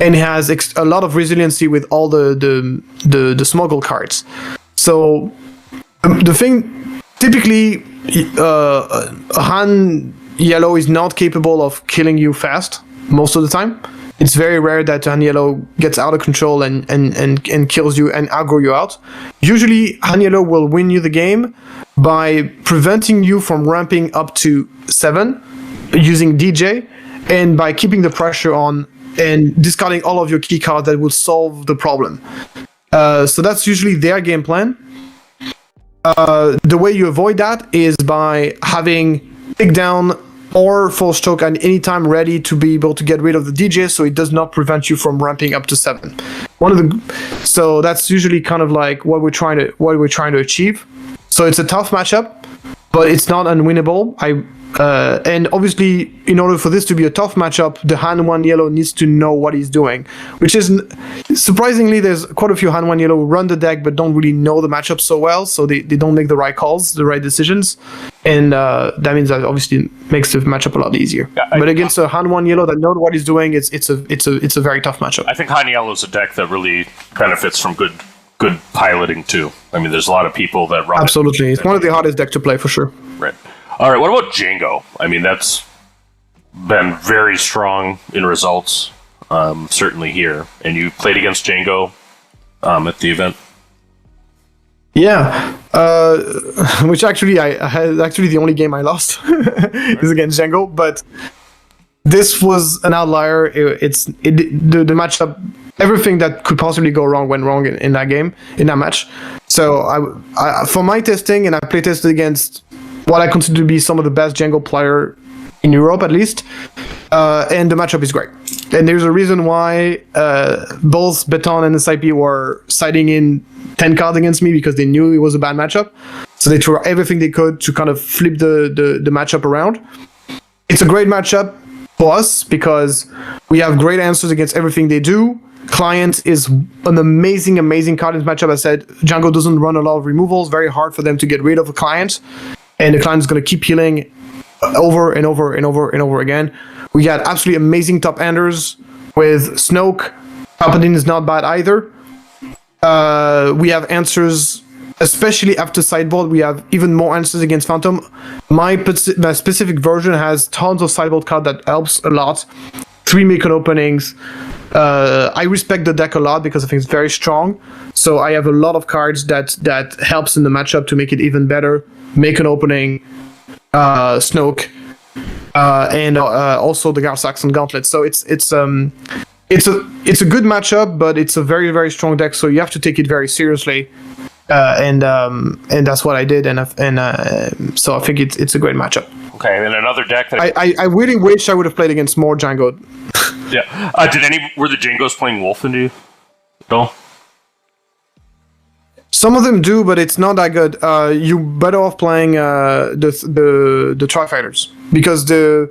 And it has a lot of resiliency with all the smuggle cards. So the thing, typically, Han Yellow is not capable of killing you fast most of the time. It's very rare that Han Yellow gets out of control and kills you and aggro you out. Usually, Han Yellow will win you the game by preventing you from ramping up to 7 using DJ, and by keeping the pressure on and discarding all of your key cards that will solve the problem. So that's usually their game plan. The way you avoid that is by having Takedown or Force Choke at any time ready to be able to get rid of the DJ, so it does not prevent you from ramping up to 7. So that's usually kind of like what we're trying to achieve. So it's a tough matchup, but it's not unwinnable. And obviously, in order for this to be a tough matchup, the Han 1 Yellow needs to know what he's doing, which is surprisingly, there's quite a few Han 1 Yellow who run the deck but don't really know the matchup so well, so they don't make the right calls, the right decisions, and that means that obviously makes the matchup a lot easier. Yeah, but against a Han 1 Yellow that knows what he's doing, it's a very tough matchup. I think Han Yellow is a deck that really benefits from good piloting too. I mean, there's a lot of people that run. Absolutely, it's one of the hardest decks to play for sure. Right. All right, what about Django? I mean, that's been very strong in results, certainly here. And you played against Django at the event? Yeah, which actually I had the only game I lost is against Django, but this was an outlier. The matchup, everything that could possibly go wrong went wrong in that match. So I for my testing, and I play tested against what I consider to be some of the best Django player in Europe, at least. And the matchup is great. And there's a reason why both Beton and SIP were siding in 10 cards against me, because they knew it was a bad matchup. So they threw everything they could to kind of flip the matchup around. It's a great matchup for us because we have great answers against everything they do. Client is an amazing card in this matchup. I said Django doesn't run a lot of removals. Very hard for them to get rid of a client, and the client is going to keep healing over and over again. We got absolutely amazing top enders with Snoke. Palpatine is not bad either. We have answers, especially after sideboard. We have even more answers against Phantom. My specific version has tons of sideboard card that helps a lot. 3 Macon openings. I respect the deck a lot because I think it's very strong. So I have a lot of cards that helps in the matchup to make it even better. Macon opening, Snoke, and also the Gar Saxon Gauntlet. So it's a good matchup, but it's a very strong deck. So you have to take it very seriously, and that's what I did. So I think it's a great matchup. Okay, and another deck that I really wish I would have played against more Django. Yeah. Were the Djangos playing Wolf into you at all? Some of them do, but it's not that good. You better off playing the Tri-Fighters because the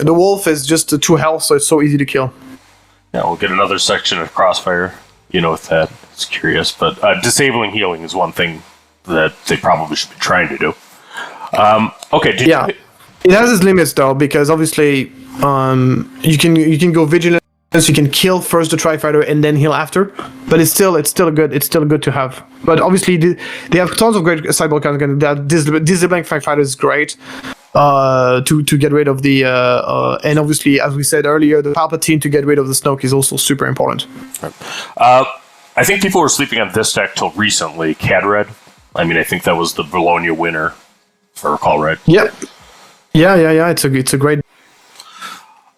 Wolf is just a 2 health, so it's so easy to kill. Yeah, we'll get another section of Crossfire. With that, it's curious, but disabling healing is one thing that they probably should be trying to do. Okay. It has its limits though, because obviously you can go Vigilance, you can kill first the Tri-Fighter and then heal after, but it's still good to have. But obviously they have tons of great sideboard cards. Disabling Firefighter is great to get rid of the and obviously, as we said earlier, the Palpatine to get rid of the Snoke is also super important. I think people were sleeping on this deck till recently. Cadred. I mean, I think that was the Bologna winner, if I recall right. Yep. Yeah. It's a great.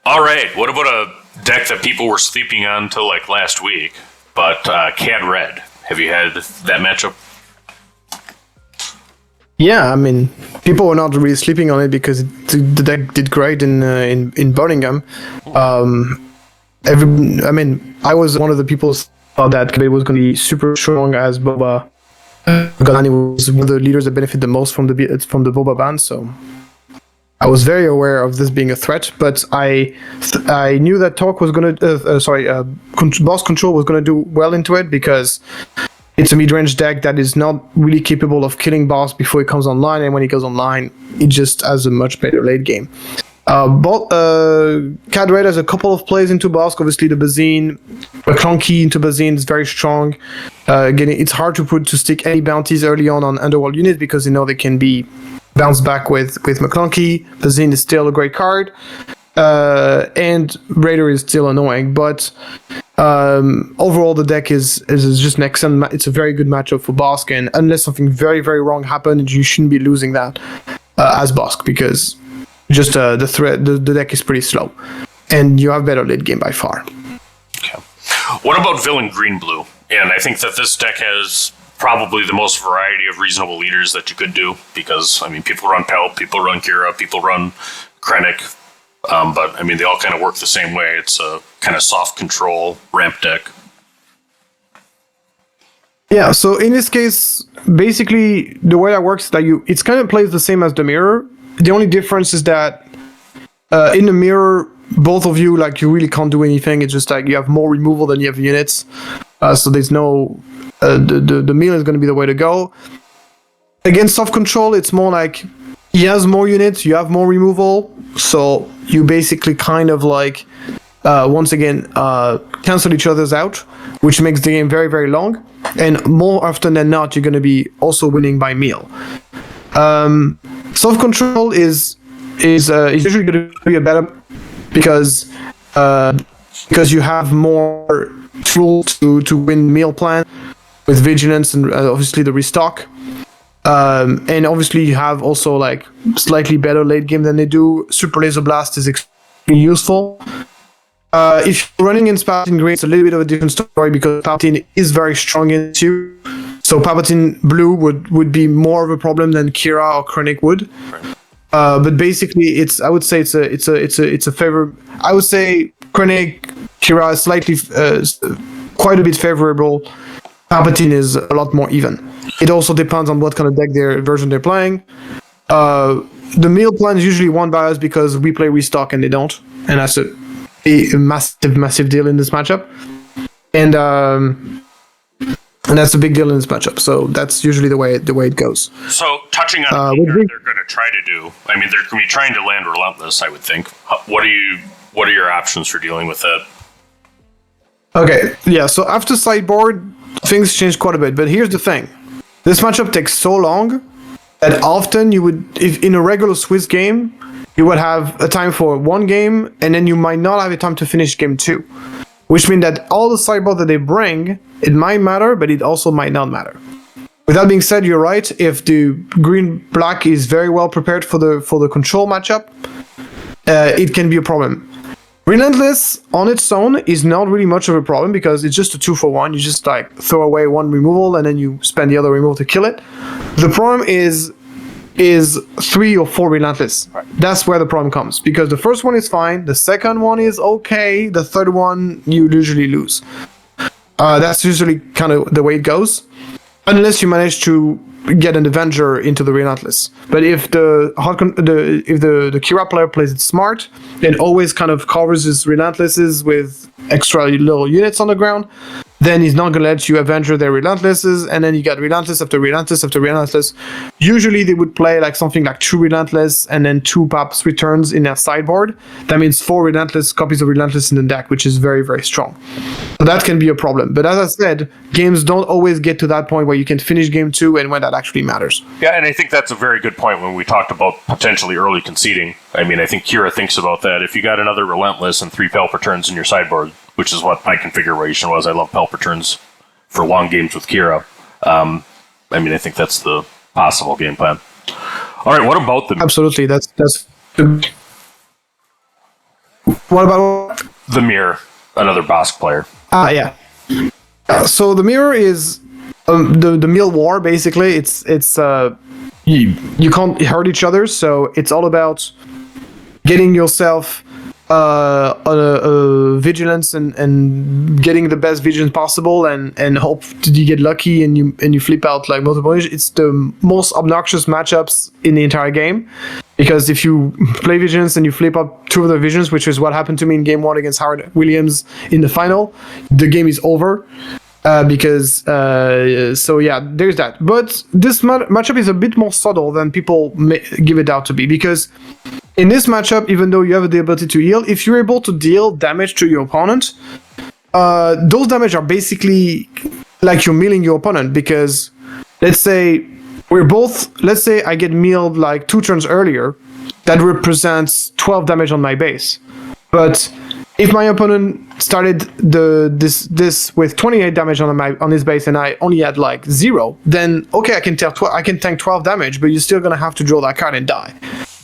All right. What about a deck that people were sleeping on till like last week? But Cadred. Have you had that matchup? Yeah, I mean, people were not really sleeping on it because the deck did great in Birmingham. I was one of the people who thought that it was going to be super strong as Boba. Galani was one of the leaders that benefited the most from the Boba ban, so I was very aware of this being a threat. But I knew that Thork was going to, Boss Control was going to do well into it because it's a mid-range deck that is not really capable of killing boss before he comes online, and when he goes online, it just has a much better late game. Cadred has a couple of plays into Bossk. Obviously, the Bazine, Clunky into Bazine is very strong. It's hard to stick any bounties early on Underworld units because they can be bounced back with McClunky. Bazine is still a great card, and Raider is still annoying. But overall, the deck is just an excellent. It's a very good matchup for Bossk, and unless something very wrong happened, you shouldn't be losing that as Bossk because. Just the deck is pretty slow, and you have better late game by far. Okay. What about Villain Green-Blue? And I think that this deck has probably the most variety of reasonable leaders that you could do because, I mean, people run Pelt, people run Kira, people run Krennic, but, I mean, they all kind of work the same way. It's a kind of soft control ramp deck. Yeah, so in this case, basically, the way that works is that it kind of plays the same as the Mirror. The only difference is that in the Mirror, both of you, you really can't do anything. It's just you have more removal than you have units. So there's no... the Mill is going to be the way to go. Against Soft Control, it's more like he has more units, you have more removal. So you basically kind of once again, cancel each other's out, which makes the game very long. And more often than not, you're going to be also winning by meal. Soft Control is usually going to be a better because you have more tools to win meal plan with Vigilance and obviously the Restock. And obviously you have also slightly better late game than they do. Super Laser Blast is extremely useful. If you're running in Palpatine Green, it's a little bit of a different story because Palpatine is very strong in you. So Palpatine Blue would be more of a problem than Kira or Krennic would. But basically, I would say it's a favor. I would say Krennic, Kira is slightly, quite a bit favorable Palpatine is a lot more even. It also depends on what kind of deck version they're playing. The meal plan is usually won by us because we play Restock and they don't, and that's a massive deal in this matchup. And that's a big deal in this matchup. So that's usually the way it goes. So touching on what they're going to try to do. I mean, they're going to be trying to land Relentless, I would think. What are your options for dealing with that? Okay, yeah. So after sideboard, things change quite a bit. But here's the thing: this matchup takes so long that often you would, if in a regular Swiss game, you would have a time for one game, and then you might not have a time to finish game 2. Which means that all the sideboard that they bring, it might matter, but it also might not matter. With that being said, you're right. If the green-black is very well prepared for the control matchup, it can be a problem. Relentless on its own is not really much of a problem because it's just a 2-for-1. You just like throw away one removal and then you spend the other removal to kill it. The problem is 3 or 4 Relentless. Right. That's where the problem comes because the first one is fine, the second one is okay, the third one you usually lose. That's usually kind of the way it goes, unless you manage to get an Avenger into the Relentless. But if the Kira player plays it smart, it always kind of covers his Relentlesses with extra little units on the ground, then he's not going to let you Avenger their Relentlesses, and then you get Relentless after Relentless after Relentless. Usually they would play like something like 2 Relentless and then 2 perhaps returns in their sideboard. That means 4 Relentless copies of Relentless in the deck, which is very, very strong. So that can be a problem. But as I said, games don't always get to that point where you can finish game 2 and when that actually matters. Yeah, and I think that's a very good point when we talked about potentially early conceding. I mean, I think Kira thinks about that. If you got another Relentless and 3 Pelp returns in your sideboard, which is what my configuration was. I love Pelp returns for long games with Kira. I mean, I think that's the possible game plan. All right, what about the... Absolutely, that's... What about... The Mirror, another Bossk player. Yeah. So the Mirror is the meal war, basically. It's you can't hurt each other, so it's all about getting yourself... vigilance and getting the best vigilance possible and hope that you get lucky and you flip out like multiple. It's the most obnoxious matchups in the entire game because if you play vigilance and you flip up 2 of the visions, which is what happened to me in game 1 against Howard Williams in the final, the game is over. So yeah, there's that. But this matchup is a bit more subtle than people give it out to be because in this matchup, even though you have the ability to heal, if you're able to deal damage to your opponent, those damage are basically like you're milling your opponent because let's say I get milled like 2 turns earlier, that represents 12 damage on my base. But if my opponent started this with 28 damage on his base and I only had like 0, then okay, I can tank 12 damage, but you're still gonna have to draw that card and die.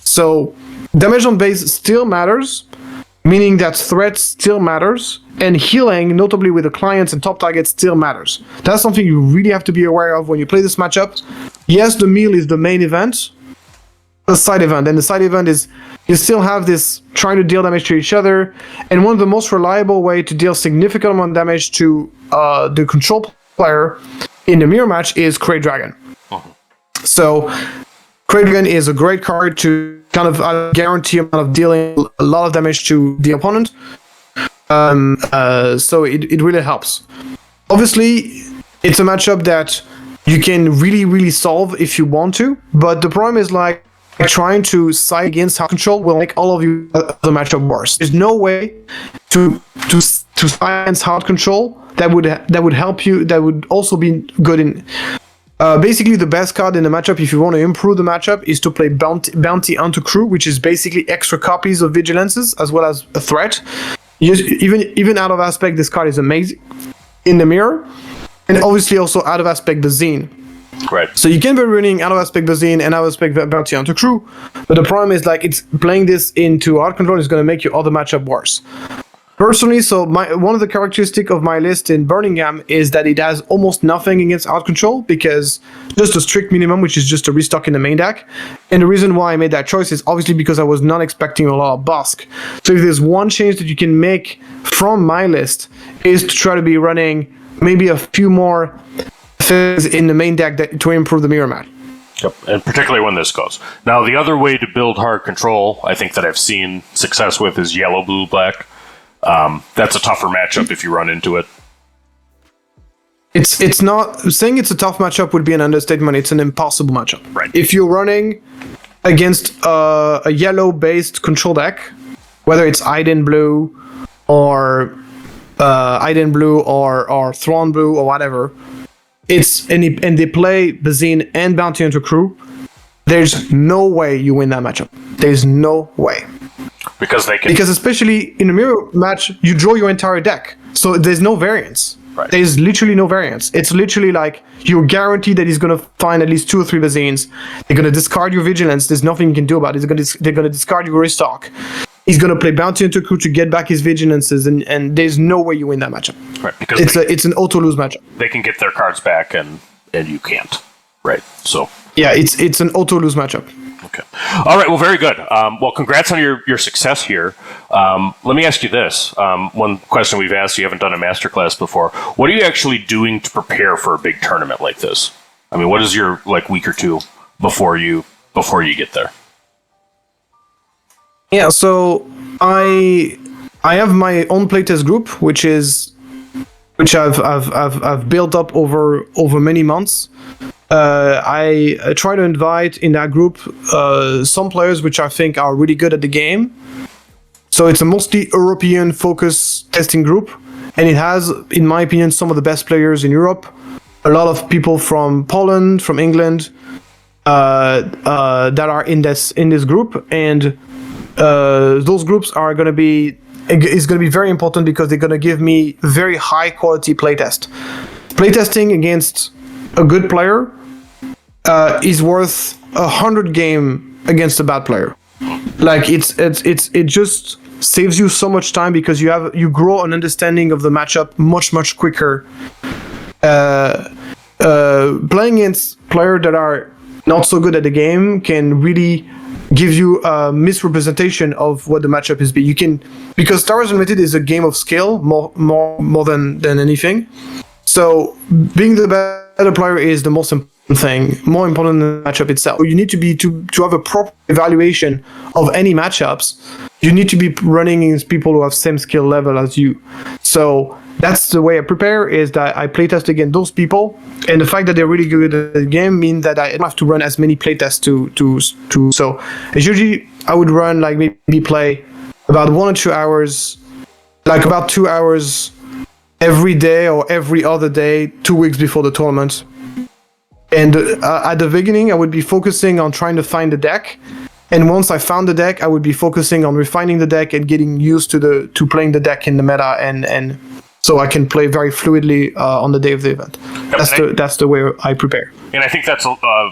So damage on base still matters, meaning that threat still matters, and healing, notably with the clients and top targets, still matters. That's something you really have to be aware of when you play this matchup. Yes, the meal is the main event, the side event, and the side event is you still have this trying to deal damage to each other, and one of the most reliable way to deal significant amount of damage to the control player in the mirror match is Krayt Dragon. So Krayt Dragon is a great card to kind of guarantee amount of dealing a lot of damage to the opponent. So it really helps. Obviously, it's a matchup that you can really solve if you want to, but the problem is like trying to side against hard control will make all of you the matchup worse. There's no way to silence hard control that would help you. That would also be good in. Basically, the best card in the matchup, if you want to improve the matchup, is to play Bounty onto Crew, which is basically extra copies of Vigilances as well as a threat. Even out of aspect, this card is amazing in the mirror, and obviously also out of aspect the Zine. Right. So you can be running out of aspect the Zine and out of aspect Bounty onto Crew, but the problem is like it's playing this into hard control is going to make your other matchup worse. Personally, so one of the characteristics of my list in Birmingham is that it has almost nothing against out control because just a strict minimum, which is just a restock in the main deck. And the reason why I made that choice is obviously because I was not expecting a lot of Bossk. So if there's one change that you can make from my list is to try to be running maybe a few more things in the main deck to improve the mirror match. Yep, and particularly when this goes. Now, the other way to build hard control, I think that I've seen success with, is yellow, blue, black. That's a tougher matchup if you run into it. It's not saying it's a tough matchup would be an understatement. It's an impossible matchup. Right. If you're running against a yellow-based control deck, whether it's Iden Blue or Thrawn Blue or whatever, and they play Bazine and Bounty Hunter Crew, there's no way you win that matchup. There's no way. Because especially in a mirror match, you draw your entire deck, so there's no variance. Right. There's literally no variance. It's literally like you're guaranteed that he's gonna find at least 2 or 3 Bazines. They're gonna discard your Vigilance. There's nothing you can do about it. They're gonna discard your Restock. He's gonna play Bounty Hunter Crew to get back his Vigilances, and there's no way you win that matchup. Right, because it's an auto lose matchup. They can get their cards back, and you can't. Right. So yeah, it's an auto lose matchup. Okay. All right. Well, very good. Well, congrats on your success here. Let me ask you this. One question we've asked, you haven't done a masterclass before. What are you actually doing to prepare for a big tournament like this? I mean, what is your week or two before you get there? Yeah. So I have my own playtest group, which I've built up over many months. I try to invite in that group some players which I think are really good at the game. So it's a mostly European focused testing group, and it has, in my opinion, some of the best players in Europe. A lot of people from Poland, from England, that are in this group, and those groups are going to be very important because they're going to give me very high quality playtest. Playtesting against a good player is worth 100 game against a bad player. Like it just saves you so much time because you grow an understanding of the matchup much quicker. Playing against players that are not so good at the game can really give you a misrepresentation of what the matchup is. Because Star Wars Unlimited is a game of skill more than anything. So being the better player is the most important thing, more important than the matchup itself. You need to have a proper evaluation of any matchups. You need to be running against people who have same skill level as you. So that's the way I prepare, is that I playtest against those people, and the fact that they're really good at the game means that I don't have to run as many playtests to. So usually I would run maybe play about 1 or 2 hours, about 2 hours every day or every other day, 2 weeks before the tournament. And at the beginning, I would be focusing on trying to find the deck. And once I found the deck, I would be focusing on refining the deck and getting used to playing the deck in the meta, and so I can play very fluidly on the day of the event. That's the way I prepare. And I think that's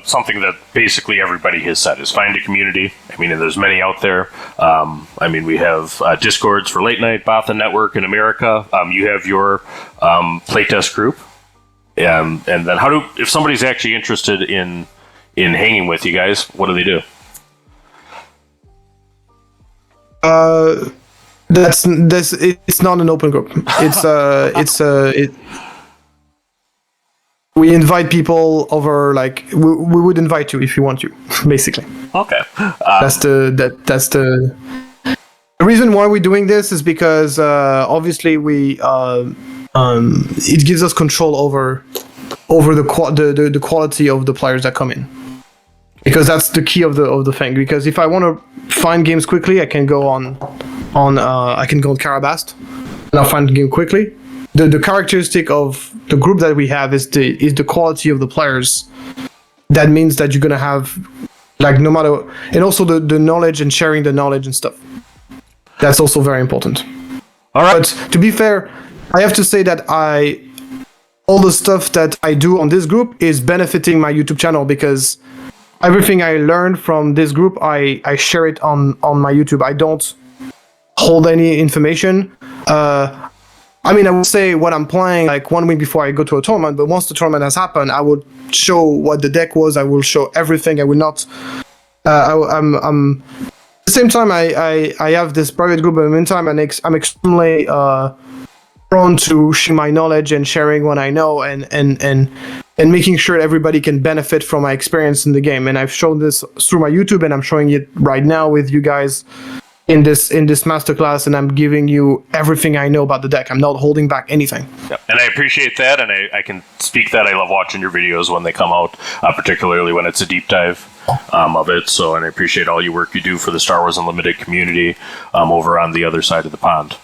something that basically everybody has said, is find a community. I mean, there's many out there. I mean, we have Discords for Late Night, Bothan Network in America. You have your playtest group. And then if somebody's actually interested in hanging with you guys, what do they do? It's not an open group. We invite people over, we would invite you if you want to, basically. Okay. That's the reason why we're doing this, is because obviously it gives us control over the quality of the players that come in, because that's the key of the thing. Because if I want to find games quickly, I can go on Carabast and I'll find the game quickly. The characteristic of the group that we have is the quality of the players. That means that you're gonna have no matter, and also the knowledge and sharing the knowledge and stuff. That's also very important. All right. But to be fair, I have to say that all the stuff that I do on this group is benefiting my YouTube channel, because everything I learned from this group, I share it on my YouTube. I don't hold any information. I would say what I'm playing 1 week before I go to a tournament, but once the tournament has happened, I will show what the deck was. I will show everything. I will not. At the same time, I have this private group, but in the meantime, I'm extremely prone to share my knowledge and sharing what I know and making sure everybody can benefit from my experience in the game. And I've shown this through my YouTube, and I'm showing it right now with you guys in this masterclass, and I'm giving you everything I know about the deck. I'm not holding back anything. Yep. And I appreciate that, and I can speak that. I love watching your videos when they come out, particularly when it's a deep dive of it. So, and I appreciate all your work you do for the Star Wars Unlimited community over on the other side of the pond.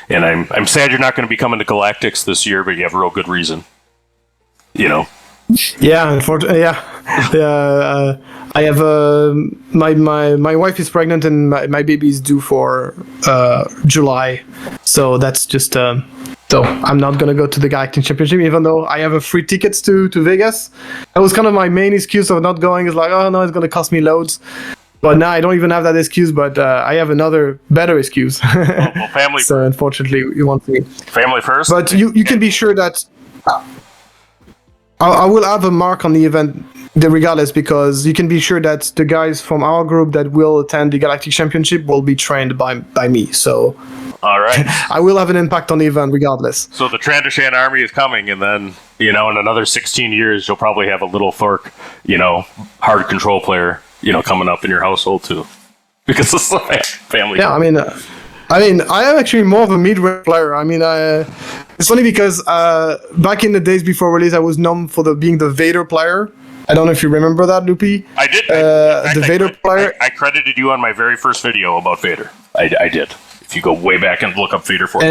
And I'm sad you're not going to be coming to Galactics this year, but you have a real good reason. You know. Yeah, unfortunately, yeah. I have my wife is pregnant and my baby is due for July, so that's just so I'm not gonna go to the Galactic Championship, even though I have a free tickets to Vegas. That was kind of my main excuse of not going. Is like, oh no, it's gonna cost me loads. But now I don't even have that excuse, but I have another better excuse. Well, family. So unfortunately, you want me. Family first. But you can be sure that I will have a mark on the event regardless, because you can be sure that the guys from our group that will attend the Galactic Championship will be trained by me. So all right. I will have an impact on the event regardless. So the Trandoshan army is coming, and then, in another 16 years, you'll probably have a little Thork, hard control player, coming up in your household too, because it's a family. Yeah, I mean, I am actually more of a mid-range player. I mean, it's funny because back in the days before release, I was known for being the Vader player. I don't know if you remember that, Loopy. I did. The Vader player. I credited you on my very first video about Vader. I did. If you go way back and look up Vader for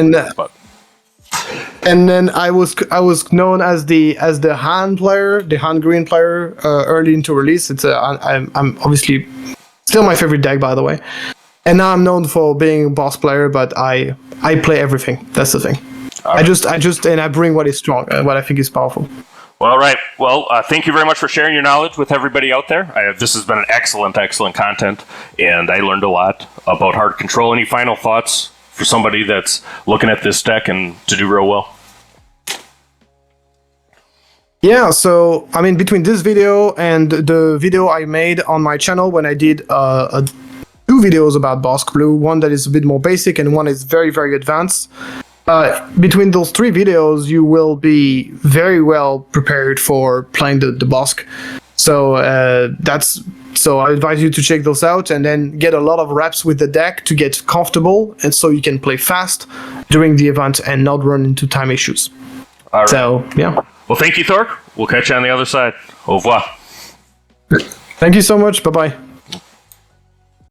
and then I was known as the Han player, the Han Green player, early into release. I'm obviously still my favorite deck, by the way. And now I'm known for being a boss player, but I play everything. That's the thing. I just and I bring what is strong, what I think is powerful. Well, all right. Well, thank you very much for sharing your knowledge with everybody out there. This has been an excellent content, and I learned a lot about hard control. Any final thoughts for somebody that's looking at this deck and to do real well? Yeah, so I mean, between this video and the video I made on my channel when I did two videos about Bossk Blue, one that is a bit more basic and one is very, very advanced. Between those three videos, you will be very well prepared for playing the Bossk. So so I advise you to check those out and then get a lot of reps with the deck to get comfortable, and so you can play fast during the event and not run into time issues. All right. So yeah. Well, thank you, Thork. We'll catch you on the other side. Au revoir. Thank you so much. Bye bye.